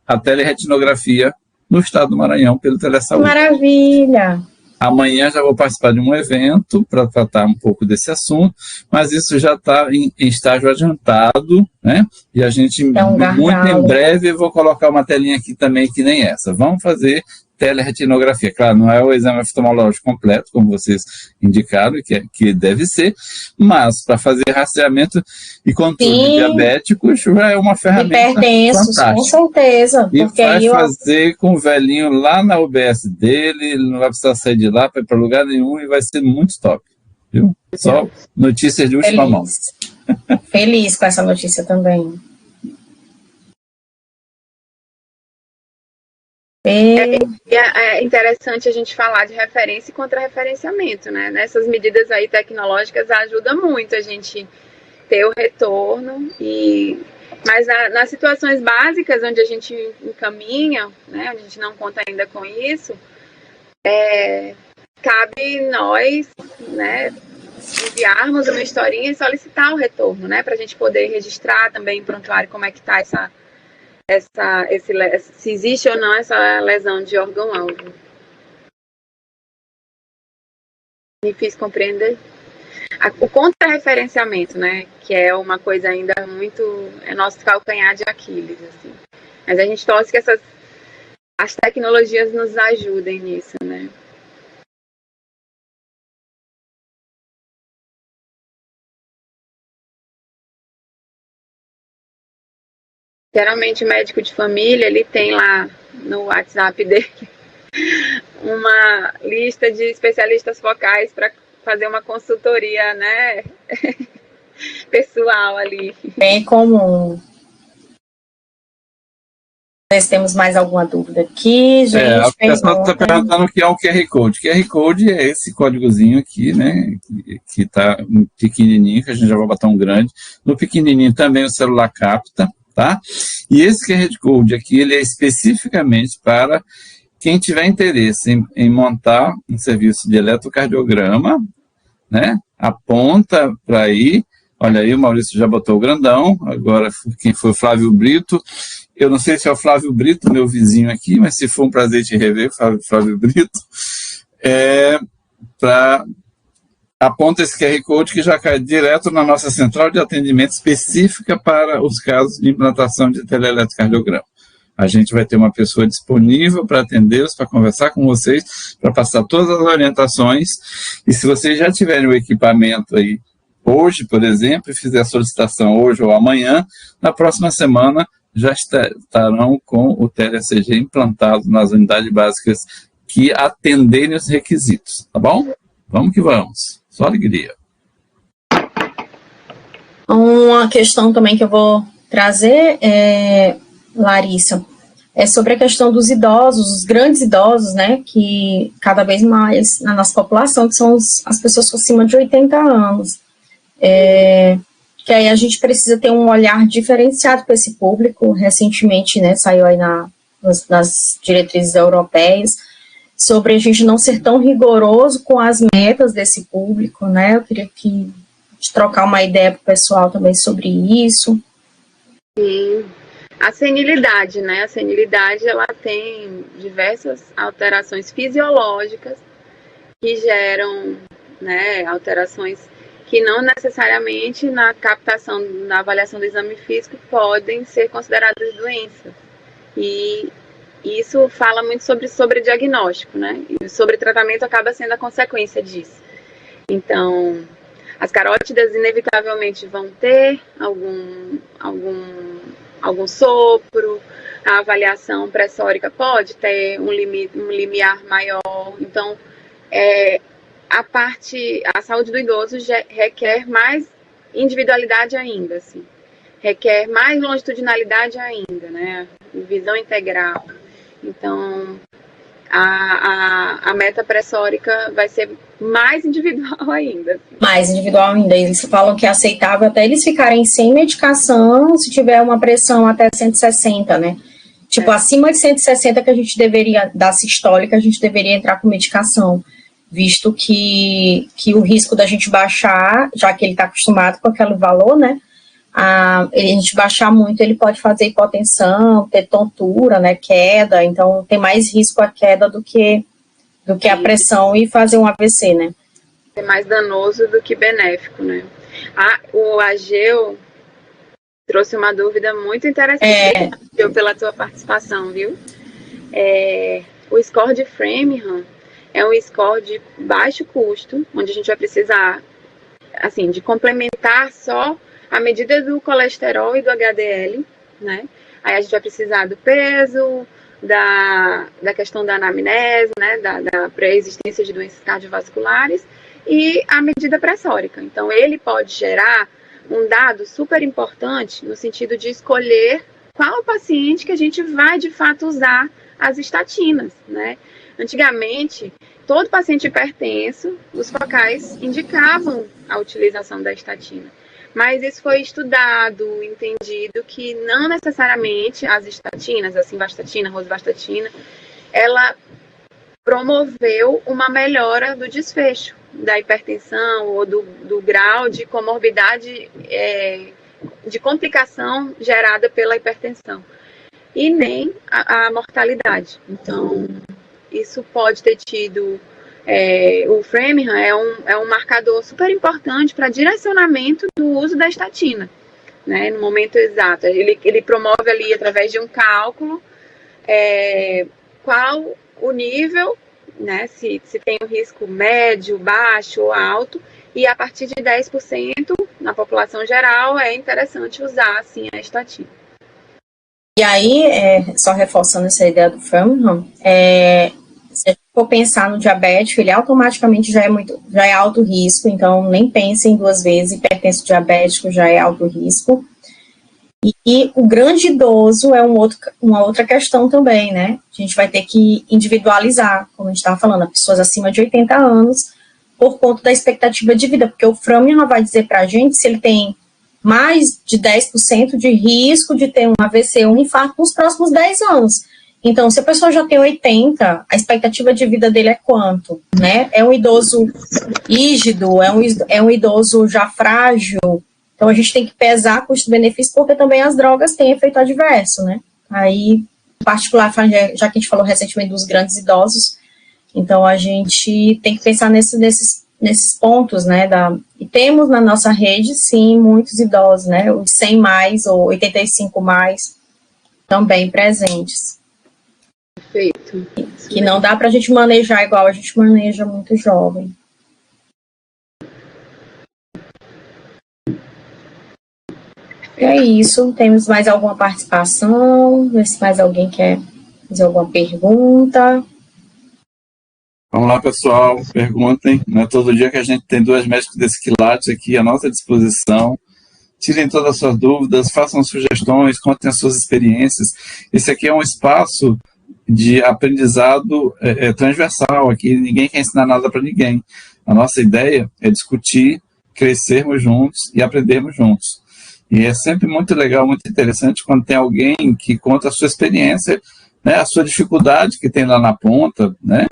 a teleretinografia no estado do Maranhão pelo Telesaúde. Maravilha! Amanhã já vou participar de um evento para tratar um pouco desse assunto, mas isso já está em estágio adiantado, né? E a gente, muito em breve, eu vou colocar uma telinha aqui também, que nem essa. Vamos fazer teleretinografia. Claro, não é o exame oftalmológico completo, como vocês indicaram, que deve ser, mas para fazer rastreamento e controle diabético já é uma ferramenta hipertensos, fantástica. Com certeza. E vai fazer com o velhinho lá na UBS dele, ele não vai precisar sair de lá para ir para lugar nenhum e vai ser muito top, viu? Só notícias de última mão. Feliz com essa notícia também. É interessante a gente falar de referência e contra-referenciamento, né? Nessas medidas aí tecnológicas ajuda muito a gente ter o retorno, mas nas situações básicas onde a gente encaminha, né, a gente não conta ainda com isso, cabe nós, né, enviarmos uma historinha e solicitar o retorno, né, para a gente poder registrar também em prontuário como é que está se existe ou não essa lesão de órgão-alvo. Me fiz compreender? O contra-referenciamento, né, que é uma coisa ainda muito... é nosso calcanhar de Aquiles, assim. Mas a gente torce que as tecnologias nos ajudem nisso, né. Geralmente o médico de família, ele tem lá no WhatsApp dele uma lista de especialistas focais para fazer uma consultoria, né, pessoal ali. Bem comum. Se temos mais alguma dúvida aqui, gente. A pessoa está perguntando o que é um QR Code. QR Code é esse códigozinho aqui, né, que está pequenininho, que a gente já vai botar um grande. No pequenininho também o celular capta. Tá? E esse QR Code aqui, ele é especificamente para quem tiver interesse em montar um serviço de eletrocardiograma, né? Aponta para aí, olha aí, o Maurício já botou o grandão, agora quem foi o Flávio Brito, eu não sei se é o Flávio Brito, meu vizinho aqui, mas se for um prazer te rever, Flávio Brito, aponta esse QR Code que já cai direto na nossa central de atendimento específica para os casos de implantação de teleeletrocardiograma. A gente vai ter uma pessoa disponível para atendê-los, para conversar com vocês, para passar todas as orientações. E se vocês já tiverem o equipamento aí hoje, por exemplo, e fizer a solicitação hoje ou amanhã, na próxima semana já estarão com o TLECG implantado nas unidades básicas que atenderem os requisitos, tá bom? Vamos que vamos. Só alegria. Uma questão também que eu vou trazer, Larissa, é sobre a questão dos idosos, os grandes idosos, né, que cada vez mais na nossa população, que são as pessoas acima de 80 anos. Que aí a gente precisa ter um olhar diferenciado para esse público. Recentemente, né, saiu aí nas diretrizes europeias, sobre a gente não ser tão rigoroso com as metas desse público, né? Eu queria trocar uma ideia para o pessoal também sobre isso. Sim. A senilidade, né? A senilidade, ela tem diversas alterações fisiológicas que geram, né, alterações que não necessariamente na captação, na avaliação do exame físico podem ser consideradas doenças. E isso fala muito sobre diagnóstico, né? E sobre tratamento acaba sendo a consequência disso. Então, as carótidas inevitavelmente vão ter algum sopro, a avaliação pressórica pode ter um limiar maior. Então, a saúde do idoso requer mais individualidade ainda, assim. Requer mais longitudinalidade ainda, né? Visão integral. Então, a meta pressórica vai ser mais individual ainda. Mais individual ainda. Eles falam que é aceitável até eles ficarem sem medicação se tiver uma pressão até 160, né? Tipo, acima de 160 que a gente deveria, da sistólica, a gente deveria entrar com medicação, visto que o risco da gente baixar, já que ele está acostumado com aquele valor, né? A gente baixar muito, ele pode fazer hipotensão, ter tontura, né, queda, então tem mais risco a queda do que do que a pressão e fazer um AVC, né? É mais danoso do que benéfico, né? O Ageu trouxe uma dúvida muito interessante pela tua participação, viu? O score de Framingham é um score de baixo custo, onde a gente vai precisar, assim, de complementar só a medida do colesterol e do HDL, né? Aí a gente vai precisar do peso, da questão da anamnese, né? Da pré-existência de doenças cardiovasculares e a medida pressórica. Então, ele pode gerar um dado super importante no sentido de escolher qual paciente que a gente vai, de fato, usar as estatinas, né? Antigamente, todo paciente hipertenso, os focais indicavam a utilização da estatina. Mas isso foi estudado, entendido que não necessariamente as estatinas, a simvastatina, a rosuvastatina, ela promoveu uma melhora do desfecho da hipertensão ou do grau de comorbidade, de complicação gerada pela hipertensão. E nem a mortalidade. Então, isso pode ter tido... o Framingham é um marcador super importante para direcionamento do uso da estatina, né, no momento exato. Ele promove ali, através de um cálculo, qual o nível, né, se tem um risco médio, baixo ou alto, e a partir de 10% na população geral é interessante usar, assim, a estatina. E aí, só reforçando essa ideia do Framingham, se a gente for pensar no diabético, ele automaticamente já é alto risco, então nem pensem duas vezes, hipertenso diabético já é alto risco. E o grande idoso é uma outra questão também, né? A gente vai ter que individualizar, como a gente estava falando, pessoas acima de 80 anos, por conta da expectativa de vida, porque o Framingham vai dizer para a gente se ele tem mais de 10% de risco de ter um AVC, um infarto nos próximos 10 anos. Então, se a pessoa já tem 80, a expectativa de vida dele é quanto, né? É um idoso rígido, é um idoso já frágil. Então, a gente tem que pesar custo-benefício, porque também as drogas têm efeito adverso, né? Aí, em particular, já que a gente falou recentemente dos grandes idosos, então a gente tem que pensar nesses pontos, né? E temos na nossa rede, sim, muitos idosos, né? Os 100 mais ou 85 mais também presentes. Perfeito. Que não dá para a gente manejar igual a gente maneja muito jovem. É isso. Temos mais alguma participação? Ver se mais alguém quer fazer alguma pergunta. Vamos lá, pessoal, perguntem. Não é todo dia que a gente tem 2 médicos desse quilate aqui à nossa disposição. Tirem todas as suas dúvidas, façam sugestões, contem as suas experiências. Esse aqui é um espaço de aprendizado transversal. Aqui ninguém quer ensinar nada para ninguém. A nossa ideia é discutir, crescermos juntos e aprendermos juntos. E é sempre muito legal, muito interessante quando tem alguém que conta a sua experiência, né, a sua dificuldade que tem lá na ponta, né?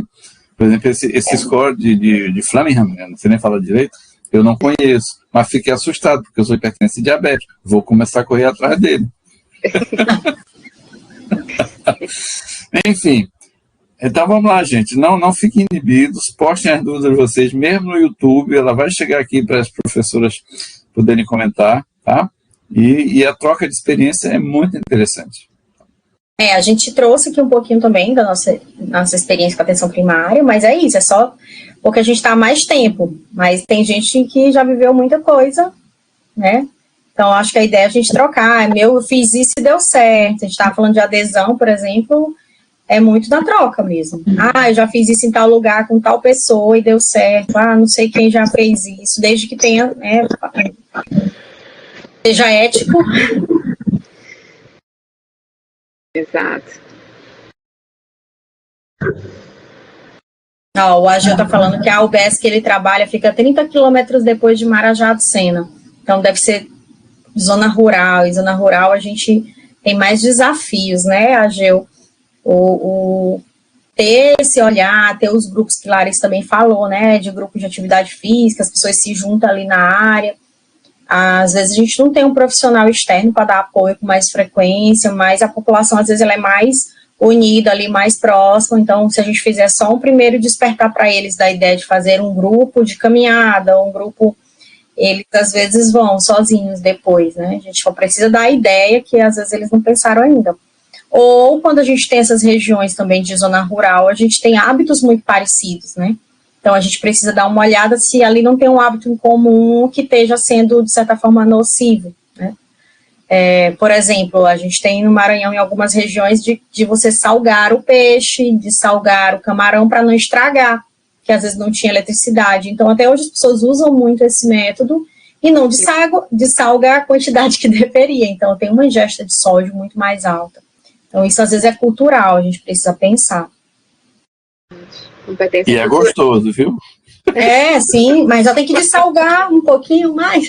Por exemplo, esse score de Framingham, não sei nem falar direito, eu não conheço, mas fiquei assustado, porque eu sou hipertenso e diabético. Vou começar a correr atrás dele. Enfim, então vamos lá, gente. Não fiquem inibidos, postem as dúvidas de vocês, mesmo no YouTube, ela vai chegar aqui para as professoras poderem comentar, tá? E a troca de experiência é muito interessante. A gente trouxe aqui um pouquinho também da nossa experiência com a atenção primária, mas é isso, é só porque a gente está há mais tempo, mas tem gente que já viveu muita coisa, né? Então, acho que a ideia é a gente trocar. Eu fiz isso e deu certo. A gente estava falando de adesão, por exemplo, é muito da troca mesmo. Eu já fiz isso em tal lugar com tal pessoa e deu certo. Não sei quem já fez isso, desde que tenha, né, seja ético. Exato. O Agil está falando que a UBS que ele trabalha fica 30 quilômetros depois de Marajá do Sena. Então, deve ser zona rural. E zona rural a gente tem mais desafios, né, Agil? Ter esse olhar, ter os grupos que Larissa também falou, né, de grupo de atividade física, as pessoas se juntam ali na área. Às vezes a gente não tem um profissional externo para dar apoio com mais frequência, mas a população, às vezes, ela é mais unido ali mais próximo. Então, se a gente fizer só um primeiro despertar para eles da ideia de fazer um grupo de caminhada, um grupo, eles às vezes vão sozinhos depois, né? A gente só precisa dar a ideia que às vezes eles não pensaram ainda. Ou quando a gente tem essas regiões também de zona rural, a gente tem hábitos muito parecidos, né? Então, a gente precisa dar uma olhada se ali não tem um hábito em comum que esteja sendo, de certa forma, nocivo, né? Por exemplo, a gente tem no Maranhão, em algumas regiões, de você salgar o peixe, de salgar o camarão para não estragar, que às vezes não tinha eletricidade. Então, até hoje as pessoas usam muito esse método e não dessalga a quantidade que deveria. Então, tem uma ingesta de sódio muito mais alta. Então, isso às vezes é cultural, a gente precisa pensar. E é gostoso, viu? Sim, mas já tem que dessalgar um pouquinho mais.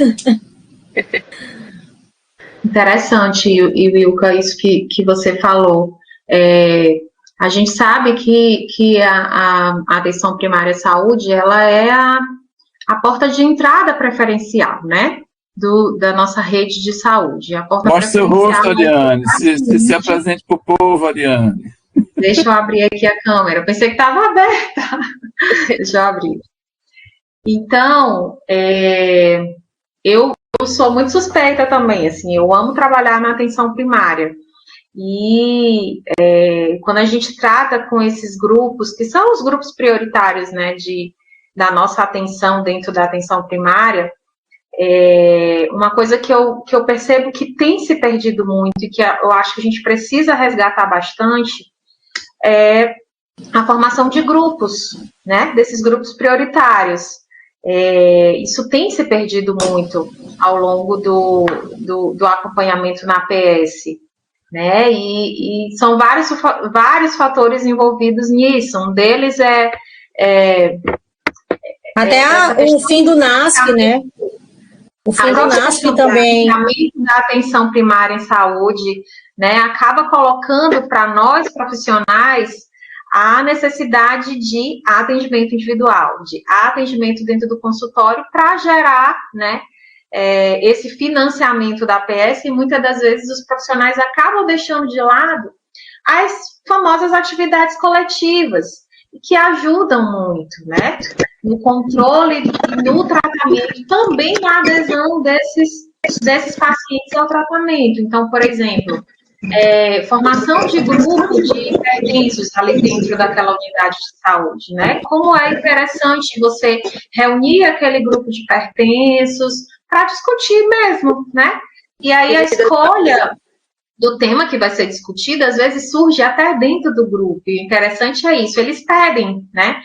Interessante, e Wilka, isso que você falou. A gente sabe que a atenção primária à saúde, ela é a porta de entrada preferencial, né? Da nossa rede de saúde. A porta Mostre seu rosto, Ariane. Se apresente para o povo, Ariane. Deixa eu abrir aqui a câmera. Pensei que estava aberta. Deixa eu abrir. Então, eu sou muito suspeita também, assim, eu amo trabalhar na atenção primária. E quando a gente trata com esses grupos, que são os grupos prioritários, né, da nossa atenção dentro da atenção primária, uma coisa que eu percebo que tem se perdido muito e que eu acho que a gente precisa resgatar bastante é a formação de grupos, né, desses grupos prioritários. Isso tem se perdido muito ao longo do acompanhamento na APS, né, e são vários fatores envolvidos nisso. Um deles o fim do NASP, né? O fim do NASP também. O da atenção primária em saúde, né, acaba colocando para nós profissionais a necessidade de atendimento individual, de atendimento dentro do consultório para gerar, né, esse financiamento da APS, e muitas das vezes os profissionais acabam deixando de lado as famosas atividades coletivas, que ajudam muito, né, no controle e no tratamento, também na adesão desses pacientes ao tratamento. Então, por exemplo, formação de grupo de hipertensos ali dentro daquela unidade de saúde, né? Como é interessante você reunir aquele grupo de hipertensos para discutir mesmo, né? E aí a escolha do tema que vai ser discutido, às vezes surge até dentro do grupo, e o interessante é isso, eles pedem, né?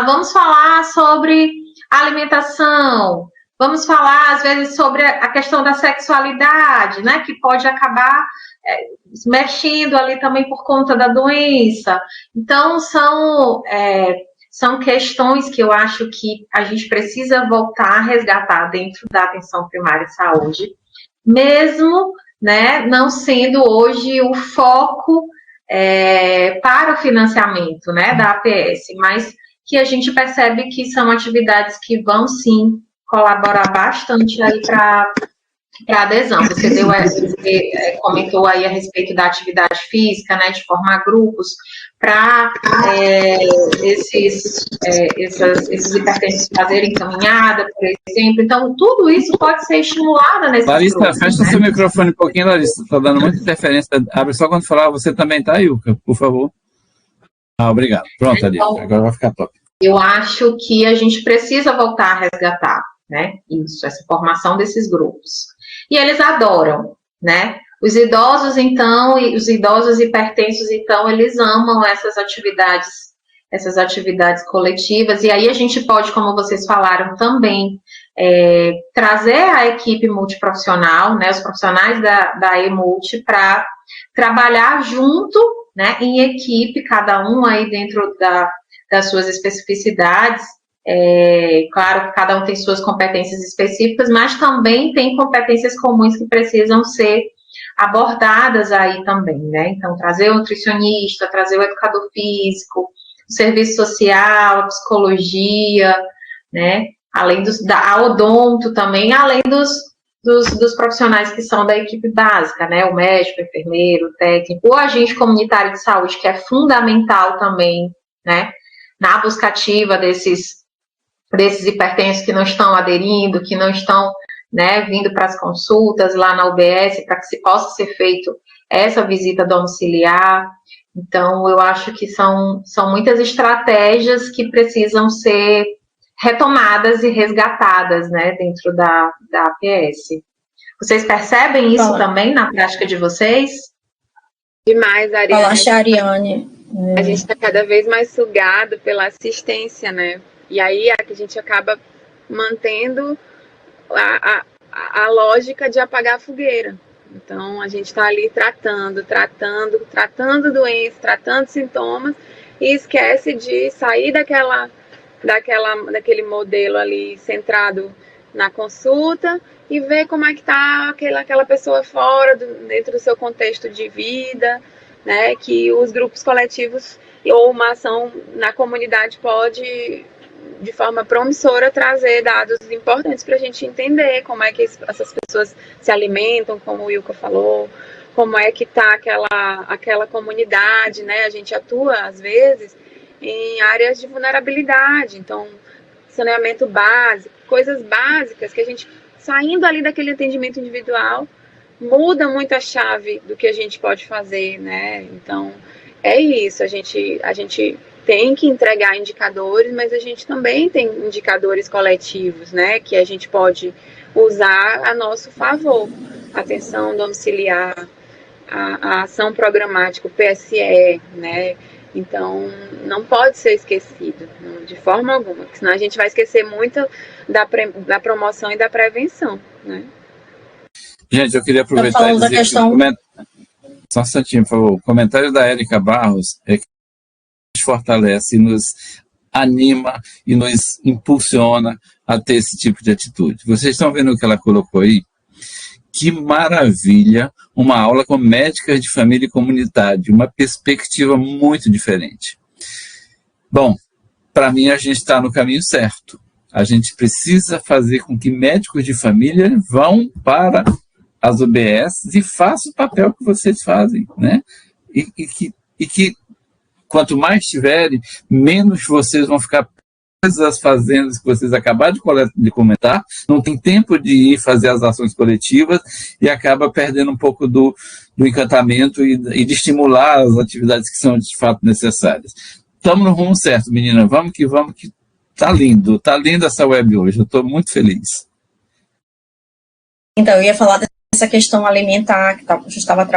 Vamos falar sobre alimentação, vamos falar, às vezes, sobre a questão da sexualidade, né? Que pode acabar mexendo ali também por conta da doença. Então, são questões que eu acho que a gente precisa voltar a resgatar dentro da atenção primária de saúde, mesmo, né, não sendo hoje o foco para o financiamento, né, da APS, mas que a gente percebe que são atividades que vão, sim, colaborar bastante aí para adesão. Você comentou aí a respeito da atividade física, né, de formar grupos para esses hipertensos fazerem caminhada, por exemplo. Então, tudo isso pode ser estimulado nesse Larissa, grupos, fecha né? seu microfone um pouquinho, Larissa. Está dando muita interferência. Abre só quando falar. Você também tá, Ilka, por favor. Obrigado. Pronto, Larissa. Então, Agora vai ficar top. Eu acho que a gente precisa voltar a resgatar, né, isso, essa formação desses grupos. E eles adoram, né? Os idosos, então, e os idosos hipertensos, então, eles amam essas atividades coletivas, e aí a gente pode, como vocês falaram também, trazer a equipe multiprofissional, né, os profissionais da eMulti, para trabalhar junto, né, em equipe, cada um aí dentro das suas especificidades. Claro que cada um tem suas competências específicas, mas também tem competências comuns que precisam ser abordadas aí também, né? Então, trazer o nutricionista, trazer o educador físico, o serviço social, a psicologia, né? Além a odonto também, além dos profissionais que são da equipe básica, né? O médico, o enfermeiro, o técnico, o agente comunitário de saúde, que é fundamental também, né? Na busca ativa desses hipertensos que não estão aderindo, que não estão, né, vindo para as consultas lá na UBS, para que se possa ser feito essa visita domiciliar. Então, eu acho que são muitas estratégias que precisam ser retomadas e resgatadas, né, dentro da APS. Vocês percebem isso também na prática de vocês? Demais, Ariane. Falaste, Ariane. A gente está cada vez mais sugado pela assistência, né? E aí a gente acaba mantendo a lógica de apagar a fogueira. Então, a gente está ali tratando doenças, tratando sintomas, e esquece de sair daquele modelo ali centrado na consulta e ver como é que está aquela pessoa fora, dentro do seu contexto de vida, né? Que os grupos coletivos ou uma ação na comunidade pode, de forma promissora, trazer dados importantes para a gente entender como é que essas pessoas se alimentam, como o Wilka falou, como é que está aquela comunidade, né? A gente atua, às vezes, em áreas de vulnerabilidade, então, saneamento básico, coisas básicas que a gente, saindo ali daquele atendimento individual, muda muito a chave do que a gente pode fazer, né? Então, é isso, a gente tem que entregar indicadores, mas a gente também tem indicadores coletivos, né, que a gente pode usar a nosso favor. Atenção domiciliar, a ação programática, o PSE, né, então não pode ser esquecido, de forma alguma, porque senão a gente vai esquecer muito da promoção e da prevenção, né. Gente, eu queria aproveitar e dizer só um instantinho, por favor. O comentário da Érica Barros é que nos fortalece, nos anima e nos impulsiona a ter esse tipo de atitude. Vocês estão vendo o que ela colocou aí? Que maravilha, uma aula com médicas de família e comunidade, uma perspectiva muito diferente. Bom, para mim a gente está no caminho certo. A gente precisa fazer com que médicos de família vão para as UBS e façam o papel que vocês fazem, né? E que quanto mais tiverem, menos vocês vão ficar presos às fazendas que vocês acabaram de comentar, não tem tempo de ir fazer as ações coletivas e acaba perdendo um pouco do encantamento e de estimular as atividades que são de fato necessárias. Estamos no rumo certo, menina, vamos que tá linda essa web hoje, eu estou muito feliz. Então, eu ia falar dessa questão alimentar que a gente estava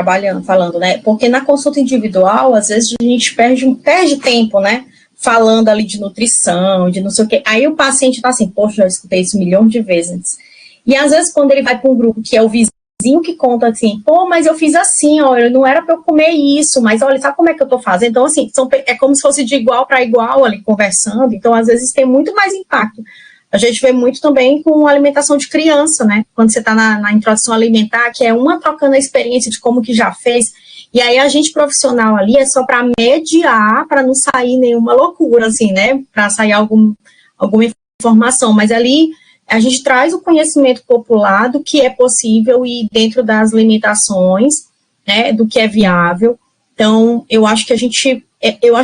falando, né? Porque na consulta individual, às vezes a gente perde tempo, né? Falando ali de nutrição, de não sei o quê. Aí o paciente tá assim, poxa, já escutei isso milhões de vezes. E às vezes quando ele vai para um grupo que é o vizinho que conta assim, pô, mas eu fiz assim, olha, não era para eu comer isso, mas olha, sabe como é que eu tô fazendo? Então, assim, é como se fosse de igual para igual ali, conversando. Então, às vezes tem muito mais impacto. A gente vê muito também com alimentação de criança, né? Quando você está na introdução alimentar, que é uma trocando a experiência de como que já fez, e aí a gente profissional ali é só para mediar, para não sair nenhuma loucura, assim, né? Para sair alguma informação, mas ali a gente traz o conhecimento popular do que é possível e dentro das limitações, né? Do que é viável. Então, eu acho que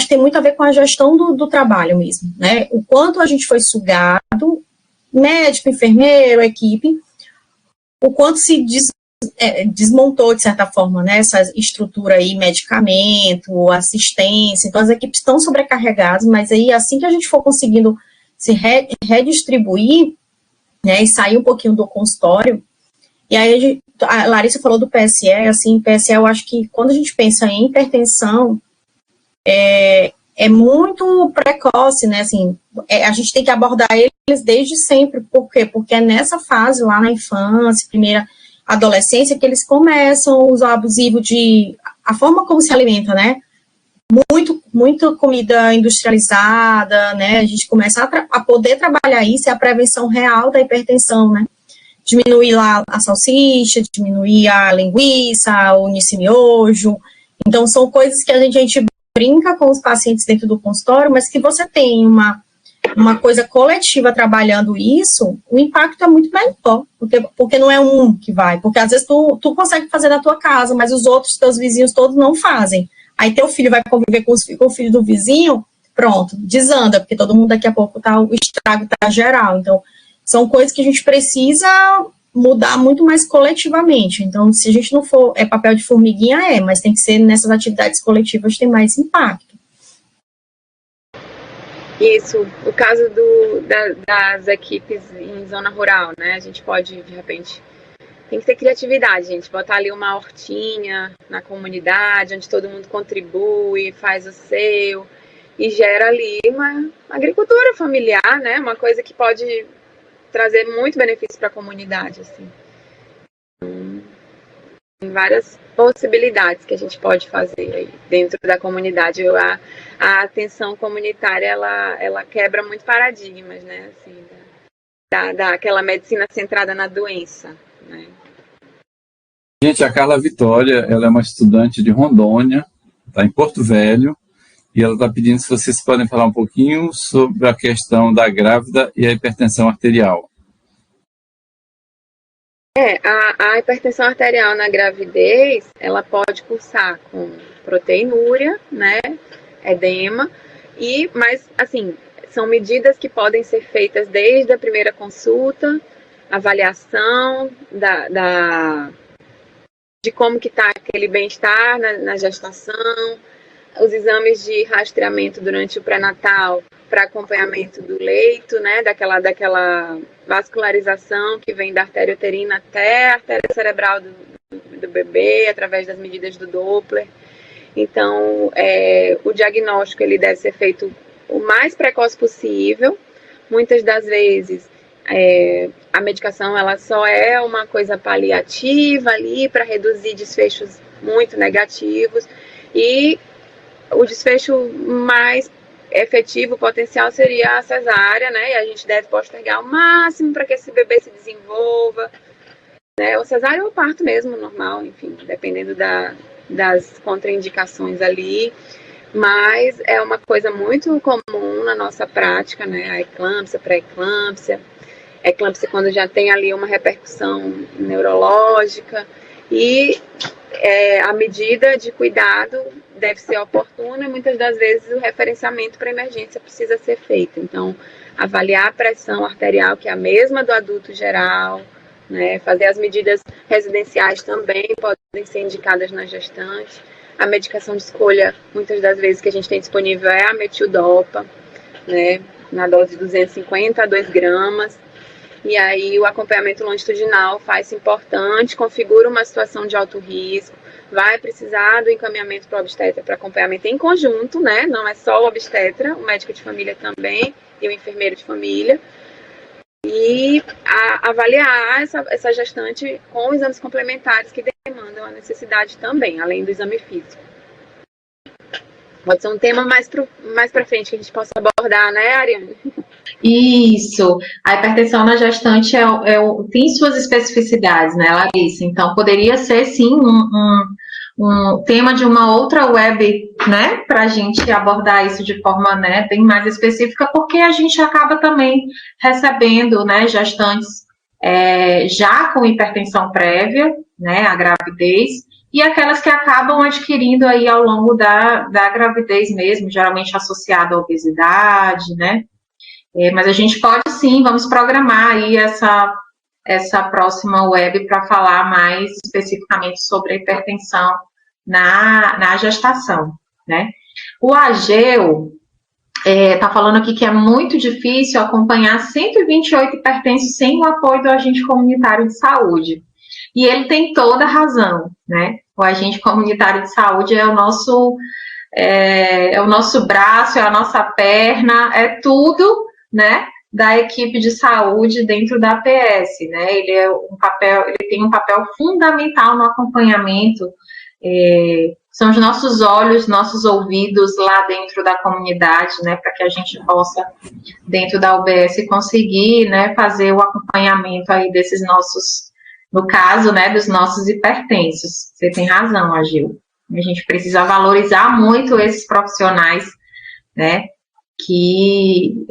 tem muito a ver com a gestão do trabalho mesmo, né? O quanto a gente foi sugado, médico, enfermeiro, equipe, o quanto se desmontou, de certa forma, né? Essa estrutura aí, medicamento, assistência. Então, as equipes estão sobrecarregadas, mas aí, assim que a gente for conseguindo se redistribuir, né? E sair um pouquinho do consultório, e aí a Larissa falou do PSE, assim, PSE eu acho que quando a gente pensa em hipertensão, é muito precoce, né, assim, a gente tem que abordar eles desde sempre, por quê? Porque é nessa fase, lá na infância, primeira adolescência, que eles começam o uso abusivo a forma como se alimenta, né, muito comida industrializada, né, a gente começa a poder trabalhar isso, é a prevenção real da hipertensão, né, diminuir lá a salsicha, diminuir a linguiça, o unicimiojo. Então, são coisas que a gente brinca com os pacientes dentro do consultório, mas que você tem uma coisa coletiva trabalhando isso, o impacto é muito menor, porque não é um que vai, porque às vezes tu consegue fazer na tua casa, mas os outros, teus vizinhos todos não fazem. Aí teu filho vai conviver com o filho do vizinho, pronto, desanda, porque todo mundo daqui a pouco o estrago tá geral. Então, são coisas que a gente precisa mudar muito mais coletivamente. Então, se a gente não for, papel de formiguinha, mas tem que ser nessas atividades coletivas que tem mais impacto. Isso, o caso das equipes em zona rural, né? A gente pode, de repente, tem que ter criatividade, gente. Botar ali uma hortinha na comunidade, onde todo mundo contribui, faz o seu, e gera ali uma agricultura familiar, né? Uma coisa que pode trazer muito benefício para a comunidade, assim. Tem várias possibilidades que a gente pode fazer aí dentro da comunidade. A atenção comunitária, ela quebra muito paradigmas, né? Assim, daquela medicina centrada na doença, né? Gente, a Carla Vitória, ela é uma estudante de Rondônia, está em Porto Velho, e ela está pedindo se vocês podem falar um pouquinho sobre a questão da grávida e a hipertensão arterial. A hipertensão arterial na gravidez, ela pode cursar com proteinúria, né, edema, mas, assim, são medidas que podem ser feitas desde a primeira consulta, avaliação de como que está aquele bem-estar na gestação, os exames de rastreamento durante o pré-natal para acompanhamento do leito, né, daquela vascularização que vem da artéria uterina até a artéria cerebral do bebê, através das medidas do Doppler. Então, o diagnóstico ele deve ser feito o mais precoce possível. Muitas das vezes, a medicação ela só é uma coisa paliativa ali para reduzir desfechos muito negativos, e o desfecho mais efetivo, potencial, seria a cesárea, né? E a gente deve postergar ao máximo para que esse bebê se desenvolva, né? Ou cesárea ou parto mesmo, normal, enfim, dependendo das contraindicações ali. Mas é uma coisa muito comum na nossa prática, né? A eclâmpsia, pré-eclâmpsia, eclâmpsia quando já tem ali uma repercussão neurológica, e a medida de cuidado deve ser oportuna, e muitas das vezes o referenciamento para emergência precisa ser feito. Então, avaliar a pressão arterial, que é a mesma do adulto geral, né? Fazer as medidas residenciais também podem ser indicadas na gestante. A medicação de escolha, muitas das vezes que a gente tem disponível, é a metildopa, né? Na dose de 250 a 2 gramas. E aí o acompanhamento longitudinal faz importante, configura uma situação de alto risco, vai precisar do encaminhamento para o obstetra para acompanhamento em conjunto, né? Não é só o obstetra, o médico de família também e o enfermeiro de família. E avaliar essa gestante com exames complementares que demandam a necessidade também, além do exame físico. Pode ser um tema mais para frente que a gente possa abordar, né, Ariane? Isso, a hipertensão na gestante tem suas especificidades, né, Larissa? Então, poderia ser, sim, um tema de uma outra web, né, para a gente abordar isso de forma, né, bem mais específica, porque a gente acaba também recebendo, né, gestantes já com hipertensão prévia, né, a gravidez, e aquelas que acabam adquirindo aí ao longo da gravidez mesmo, geralmente associada à obesidade, né? Mas a gente pode sim, vamos programar aí essa próxima web para falar mais especificamente sobre a hipertensão na gestação, né? O Ageu está falando aqui que é muito difícil acompanhar 128 hipertensos sem o apoio do agente comunitário de saúde. E ele tem toda a razão, né? O agente comunitário de saúde é o nosso braço, é a nossa perna, é tudo, né, da equipe de saúde dentro da APS, né? Ele tem um papel fundamental no acompanhamento. São os nossos olhos, nossos ouvidos lá dentro da comunidade, né, para que a gente possa, dentro da UBS, conseguir, né, fazer o acompanhamento aí desses nossos, no caso, né, dos nossos hipertensos. Você tem razão, Agil. A gente precisa valorizar muito esses profissionais, né, que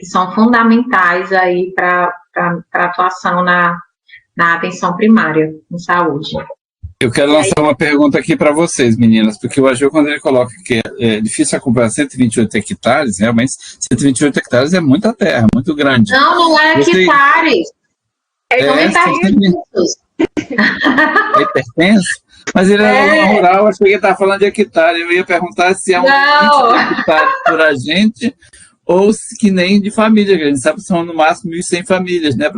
são fundamentais aí para a atuação na atenção primária em saúde. Eu quero lançar uma pergunta aqui para vocês, meninas, porque o AGU, quando ele coloca que é difícil acompanhar 128 hectares, realmente 128 hectares é muita terra, muito grande. Não é hectares. São hipertensos. É hipertenso? Mas ele é zona rural, acho que ele estava falando de hectare. Eu ia perguntar se é um 20 hectares por agente ou se que nem de família, que a gente sabe que são no máximo 1.100 famílias, né,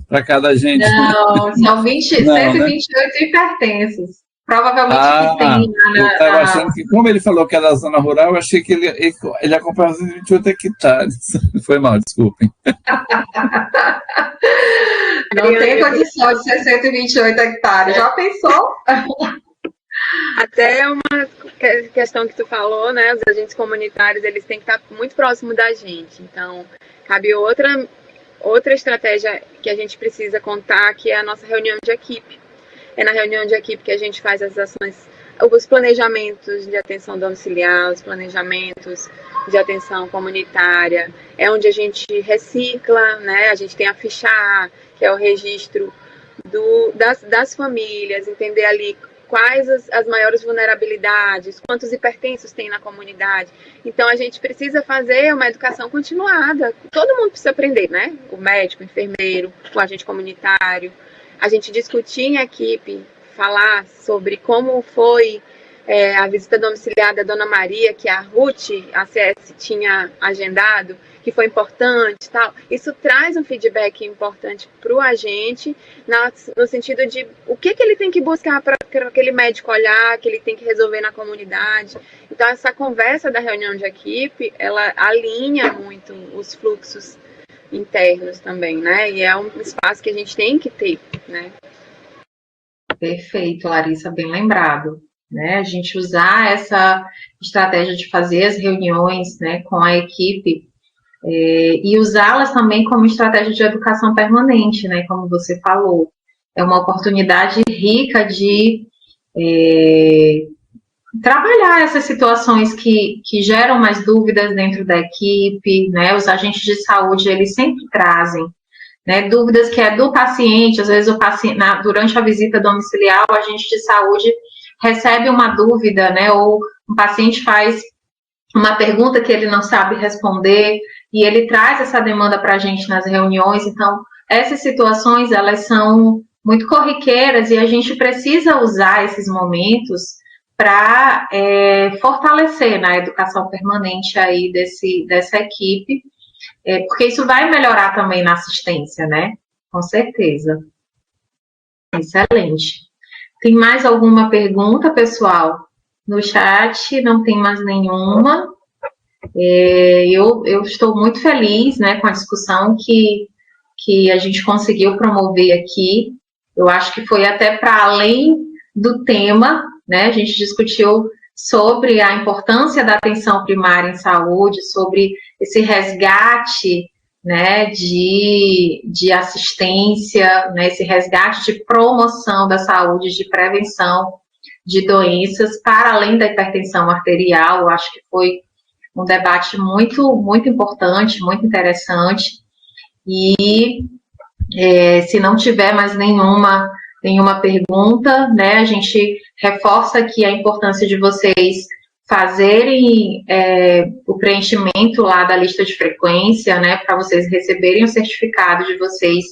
para cada agente. Não, são 128 hipertensos. Provavelmente que tem eu estava achando que, como ele falou que era da zona rural, eu achei que ele acompanhava 128 hectares. Foi mal, desculpem. Não tem condição de ser 128 hectares. Já pensou? Até uma questão que tu falou, né? Os agentes comunitários, eles têm que estar muito próximos da gente. Então, cabe outra estratégia que a gente precisa contar, que é a nossa reunião de equipe. É na reunião de equipe que a gente faz as ações, os planejamentos de atenção domiciliar, os planejamentos de atenção comunitária, é onde a gente recicla, né? A gente tem a ficha A, que é o registro das famílias, entender ali quais as maiores vulnerabilidades, quantos hipertensos tem na comunidade. Então, a gente precisa fazer uma educação continuada. Todo mundo precisa aprender, né? O médico, o enfermeiro, o agente comunitário. A gente discutir em equipe, falar sobre como foi a visita domiciliar da Dona Maria, que a Ruth, a CS, tinha agendado, que foi importante e tal. Isso traz um feedback importante para o agente, no sentido de o que ele tem que buscar para aquele médico olhar, que ele tem que resolver na comunidade. Então, essa conversa da reunião de equipe, ela alinha muito os fluxos internos também, né? E é um espaço que a gente tem que ter, né? Perfeito, Larissa, bem lembrado. Né? A gente usar essa estratégia de fazer as reuniões, né, com a equipe e usá-las também como estratégia de educação permanente, né, como você falou. É uma oportunidade rica de trabalhar essas situações que geram mais dúvidas dentro da equipe, né? Os agentes de saúde, eles sempre trazem, né, dúvidas que é do paciente. Às vezes o paciente, durante a visita domiciliar, o agente de saúde recebe uma dúvida, né, ou um paciente faz uma pergunta que ele não sabe responder, e ele traz essa demanda para a gente nas reuniões. Então, essas situações, elas são muito corriqueiras, e a gente precisa usar esses momentos para fortalecer na educação permanente aí dessa equipe, porque isso vai melhorar também na assistência, né, com certeza. Excelente. Tem mais alguma pergunta, pessoal? No chat não tem mais nenhuma. Eu estou muito feliz, né, com a discussão que a gente conseguiu promover aqui. Eu acho que foi até para além do tema, né? A gente discutiu sobre a importância da atenção primária em saúde, sobre esse resgate, né, de assistência, né, esse resgate de promoção da saúde, de prevenção de doenças, para além da hipertensão arterial. Eu acho que foi um debate muito, muito importante, muito interessante, e se não tiver mais nenhuma pergunta, né, a gente reforça aqui a importância de vocês fazerem o preenchimento lá da lista de frequência, né, para vocês receberem o certificado de vocês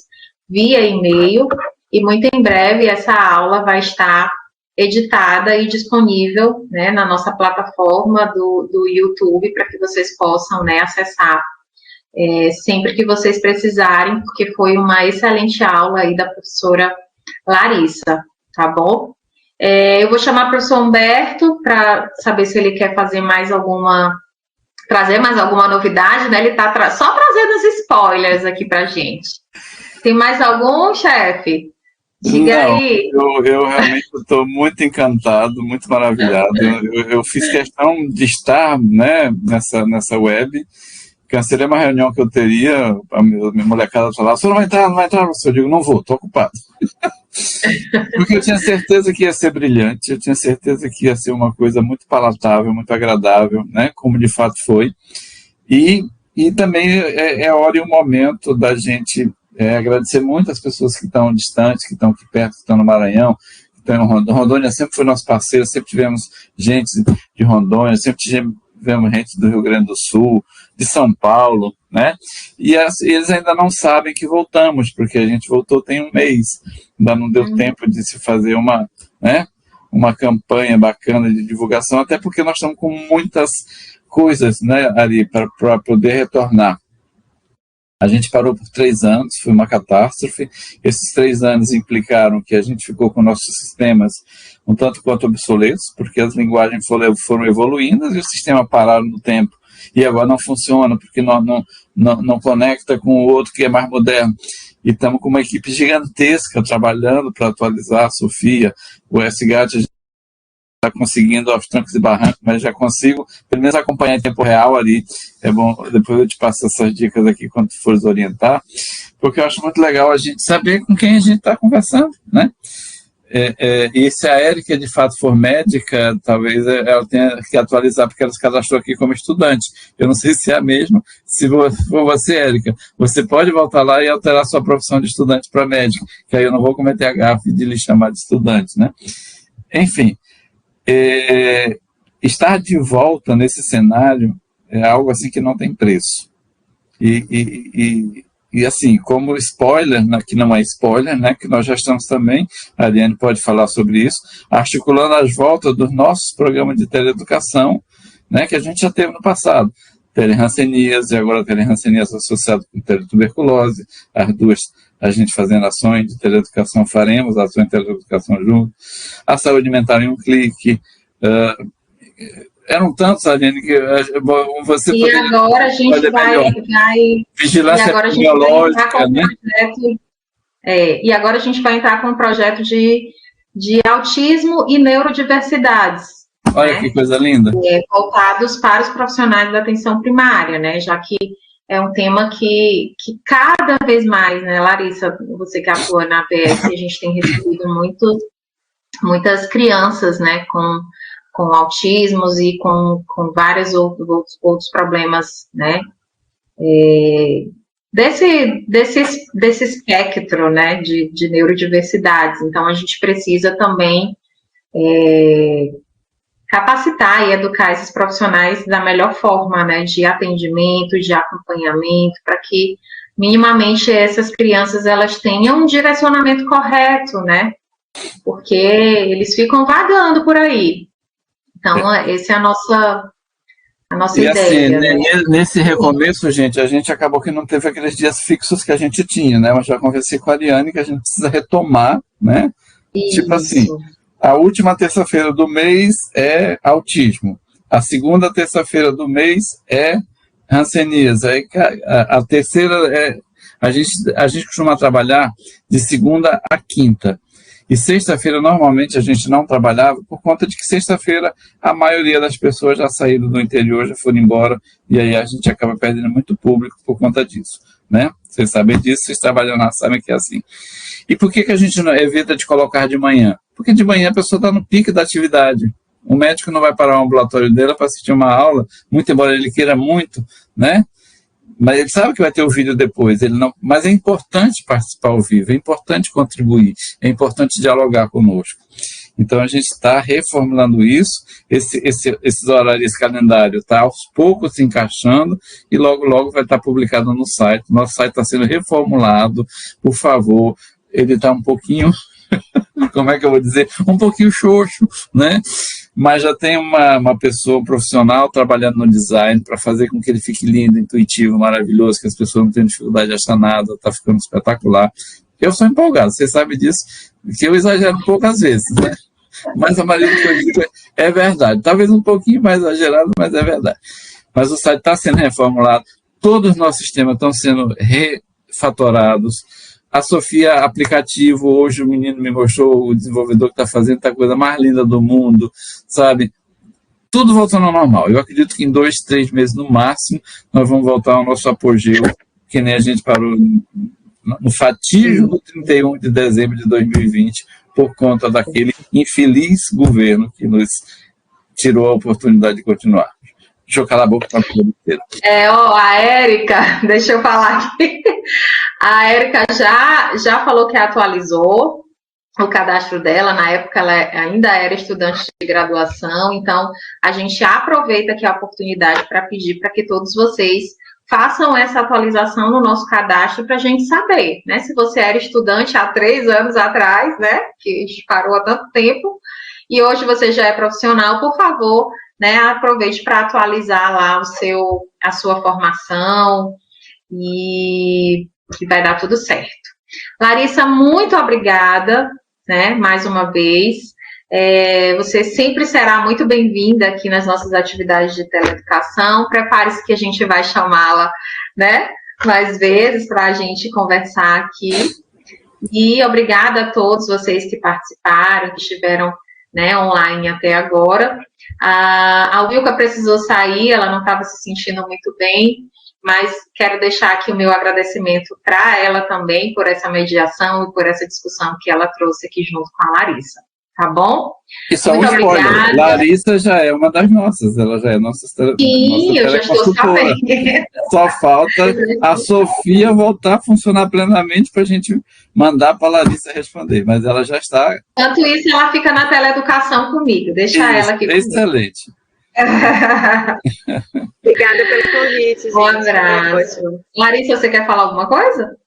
via e-mail, e muito em breve essa aula vai estar editada e disponível, né, na nossa plataforma do YouTube, para que vocês possam, né, acessar sempre que vocês precisarem, porque foi uma excelente aula aí da professora Larissa, tá bom? Eu vou chamar o professor Humberto para saber se ele quer trazer mais alguma novidade, né? Ele está só trazendo os spoilers aqui para gente. Tem mais algum, chefe? Diga aí. Eu realmente estou muito encantado, muito maravilhado. Eu fiz questão de estar, né, nessa web. Cancelei uma reunião que eu teria, a minha molecada falava: "Você não vai entrar, professor?" Eu digo: "Não vou, estou ocupado." Porque eu tinha certeza que ia ser brilhante, eu tinha certeza que ia ser uma coisa muito palatável, muito agradável, né, como de fato foi. E também é hora e o momento da gente agradecer muito as pessoas que estão distantes, que estão aqui perto, que estão no Maranhão, que estão em Rondônia. Rondônia sempre foi nosso parceiro, sempre tivemos gente de Rondônia, sempre tivemos gente do Rio Grande do Sul, de São Paulo, né? E eles ainda não sabem que voltamos, porque a gente voltou tem um mês, ainda não deu tempo de se fazer uma campanha bacana de divulgação, até porque nós estamos com muitas coisas, né, Ari, para poder retornar. A gente parou por 3 anos, foi uma catástrofe. Esses 3 anos implicaram que a gente ficou com nossos sistemas um tanto quanto obsoletos, porque as linguagens foram evoluindo e o sistema parou no tempo. E agora não funciona, porque não conecta com o outro que é mais moderno. E estamos com uma equipe gigantesca trabalhando para atualizar a Sofia, o SGAT, está conseguindo aos trancos e barrancos, mas já consigo pelo menos acompanhar em tempo real ali. É bom, depois eu te passo essas dicas aqui quando tu fores orientar, porque eu acho muito legal a gente saber com quem a gente está conversando, né? E se a Érica de fato for médica, talvez ela tenha que atualizar, porque ela se cadastrou aqui como estudante. Eu não sei se é a mesma. Se for você, Érica, você pode voltar lá e alterar sua profissão de estudante para médica, que aí eu não vou cometer a gafe de lhe chamar de estudante, né? Enfim, estar de volta nesse cenário é algo assim que não tem preço. E assim, como spoiler, que não é spoiler, né, que nós já estamos também, a Ariane pode falar sobre isso, articulando as voltas dos nossos programas de teleeducação, né, que a gente já teve no passado, telehanseníase, e agora telehanseníase associado com teletuberculose, as duas, a gente fazendo ações de teleeducação, faremos ações de teleeducação junto, a saúde mental em um clique, eram tantos, Ariane, que você e agora a gente vai vigilância biológica, né? E agora a gente vai entrar com um projeto de autismo e neurodiversidades. Olha, né? Que coisa linda. Voltados para os profissionais da atenção primária, né? Já que é um tema que cada vez mais, né, Larissa, você que atua na APS, a gente tem recebido muitas crianças, né, com autismos e com vários outros problemas, né, desse espectro, né, de neurodiversidades. Então, a gente precisa também capacitar e educar esses profissionais da melhor forma, né, de atendimento, de acompanhamento, para que minimamente essas crianças elas tenham um direcionamento correto, né, porque eles ficam vagando por aí. Então, essa é a nossa ideia. Assim, né? Nesse recomeço, gente, a gente acabou que não teve aqueles dias fixos que a gente tinha, né? Eu já conversei com a Ariane que a gente precisa retomar, né? Isso. Tipo assim, a última terça-feira do mês é autismo, a segunda terça-feira do mês é hanseníase, aí a terceira a gente costuma trabalhar de segunda a quinta. E sexta-feira, normalmente, a gente não trabalhava por conta de que sexta-feira a maioria das pessoas já saíram do interior, já foram embora, e aí a gente acaba perdendo muito público por conta disso, né? Vocês sabem disso, vocês trabalham lá, sabem que é assim. E por que a gente não evita de colocar de manhã? Porque de manhã a pessoa está no pique da atividade. O médico não vai parar o ambulatório dele para assistir uma aula, muito embora ele queira muito, né? Mas ele sabe que vai ter o vídeo depois, mas é importante participar ao vivo, é importante contribuir, é importante dialogar conosco. Então a gente está reformulando isso, esses horários, esse calendário está aos poucos se encaixando e logo vai estar publicado no site. Nosso site está sendo reformulado, por favor, ele está um pouquinho, como é que eu vou dizer, um pouquinho xoxo, né? Mas já tem uma pessoa profissional trabalhando no design para fazer com que ele fique lindo, intuitivo, maravilhoso, que as pessoas não tenham dificuldade de achar nada, está ficando espetacular. Eu sou empolgado, você sabe disso, que eu exagero poucas vezes, né? Mas a maioria do que eu digo é verdade. Talvez um pouquinho mais exagerado, mas é verdade. Mas o site está sendo reformulado, todos os nossos sistemas estão sendo refatorados. A Sofia, aplicativo, hoje o menino me mostrou, o desenvolvedor que está fazendo, está a coisa mais linda do mundo, sabe? Tudo voltando ao normal. Eu acredito que em 2, 3 meses no máximo, nós vamos voltar ao nosso apogeu, que nem a gente parou no fatídico 31 de dezembro de 2020, por conta daquele infeliz governo que nos tirou a oportunidade de continuar. Deixa eu calar a boca para A Érica, deixa eu falar aqui. A Érica já falou que atualizou o cadastro dela. Na época ela ainda era estudante de graduação, então a gente aproveita aqui a oportunidade para pedir para que todos vocês façam essa atualização no nosso cadastro para a gente saber, né? Se você era estudante há 3 anos atrás, né? Que a gente parou há tanto tempo, e hoje você já é profissional, por favor, né? Aproveite para atualizar lá a sua formação e vai dar tudo certo. Larissa, muito obrigada, né? Mais uma vez. Você sempre será muito bem-vinda aqui nas nossas atividades de teleeducação. Prepare-se que a gente vai chamá-la, né, mais vezes para a gente conversar aqui. E obrigada a todos vocês que participaram, que estiveram, né, online até agora. A Wilka precisou sair, ela não estava se sentindo muito bem, mas quero deixar aqui o meu agradecimento para ela também por essa mediação e por essa discussão que ela trouxe aqui junto com a Larissa. Tá bom? E só um spoiler, Larissa já é uma das nossas, ela já é nossa eu já estou sabendo. Só falta a Sofia voltar a funcionar plenamente para a gente mandar para a Larissa responder, mas ela já está... Enquanto isso, ela fica na teleeducação comigo, deixa ela aqui comigo. Excelente. Obrigada pelo convite, gente. Um abraço. Larissa, você quer falar alguma coisa?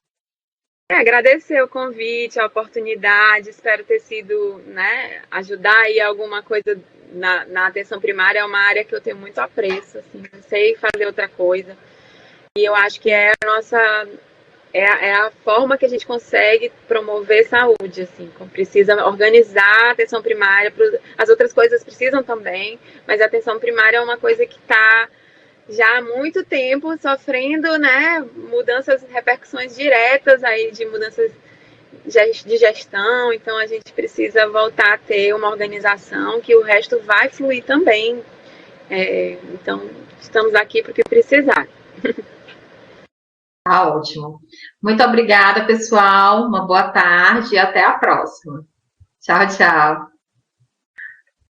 Agradecer o convite, a oportunidade, espero ter sido, né, ajudar aí alguma coisa na atenção primária. É uma área que eu tenho muito apreço, assim, não sei fazer outra coisa, e eu acho que é a forma que a gente consegue promover saúde, assim, precisa organizar a atenção primária, as outras coisas precisam também, mas a atenção primária é uma coisa que está já há muito tempo sofrendo, né, mudanças, repercussões diretas aí de mudanças de gestão, então a gente precisa voltar a ter uma organização que o resto vai fluir também. Então, estamos aqui porque precisar. Tá ótimo. Muito obrigada, pessoal. Uma boa tarde e até a próxima. Tchau, tchau.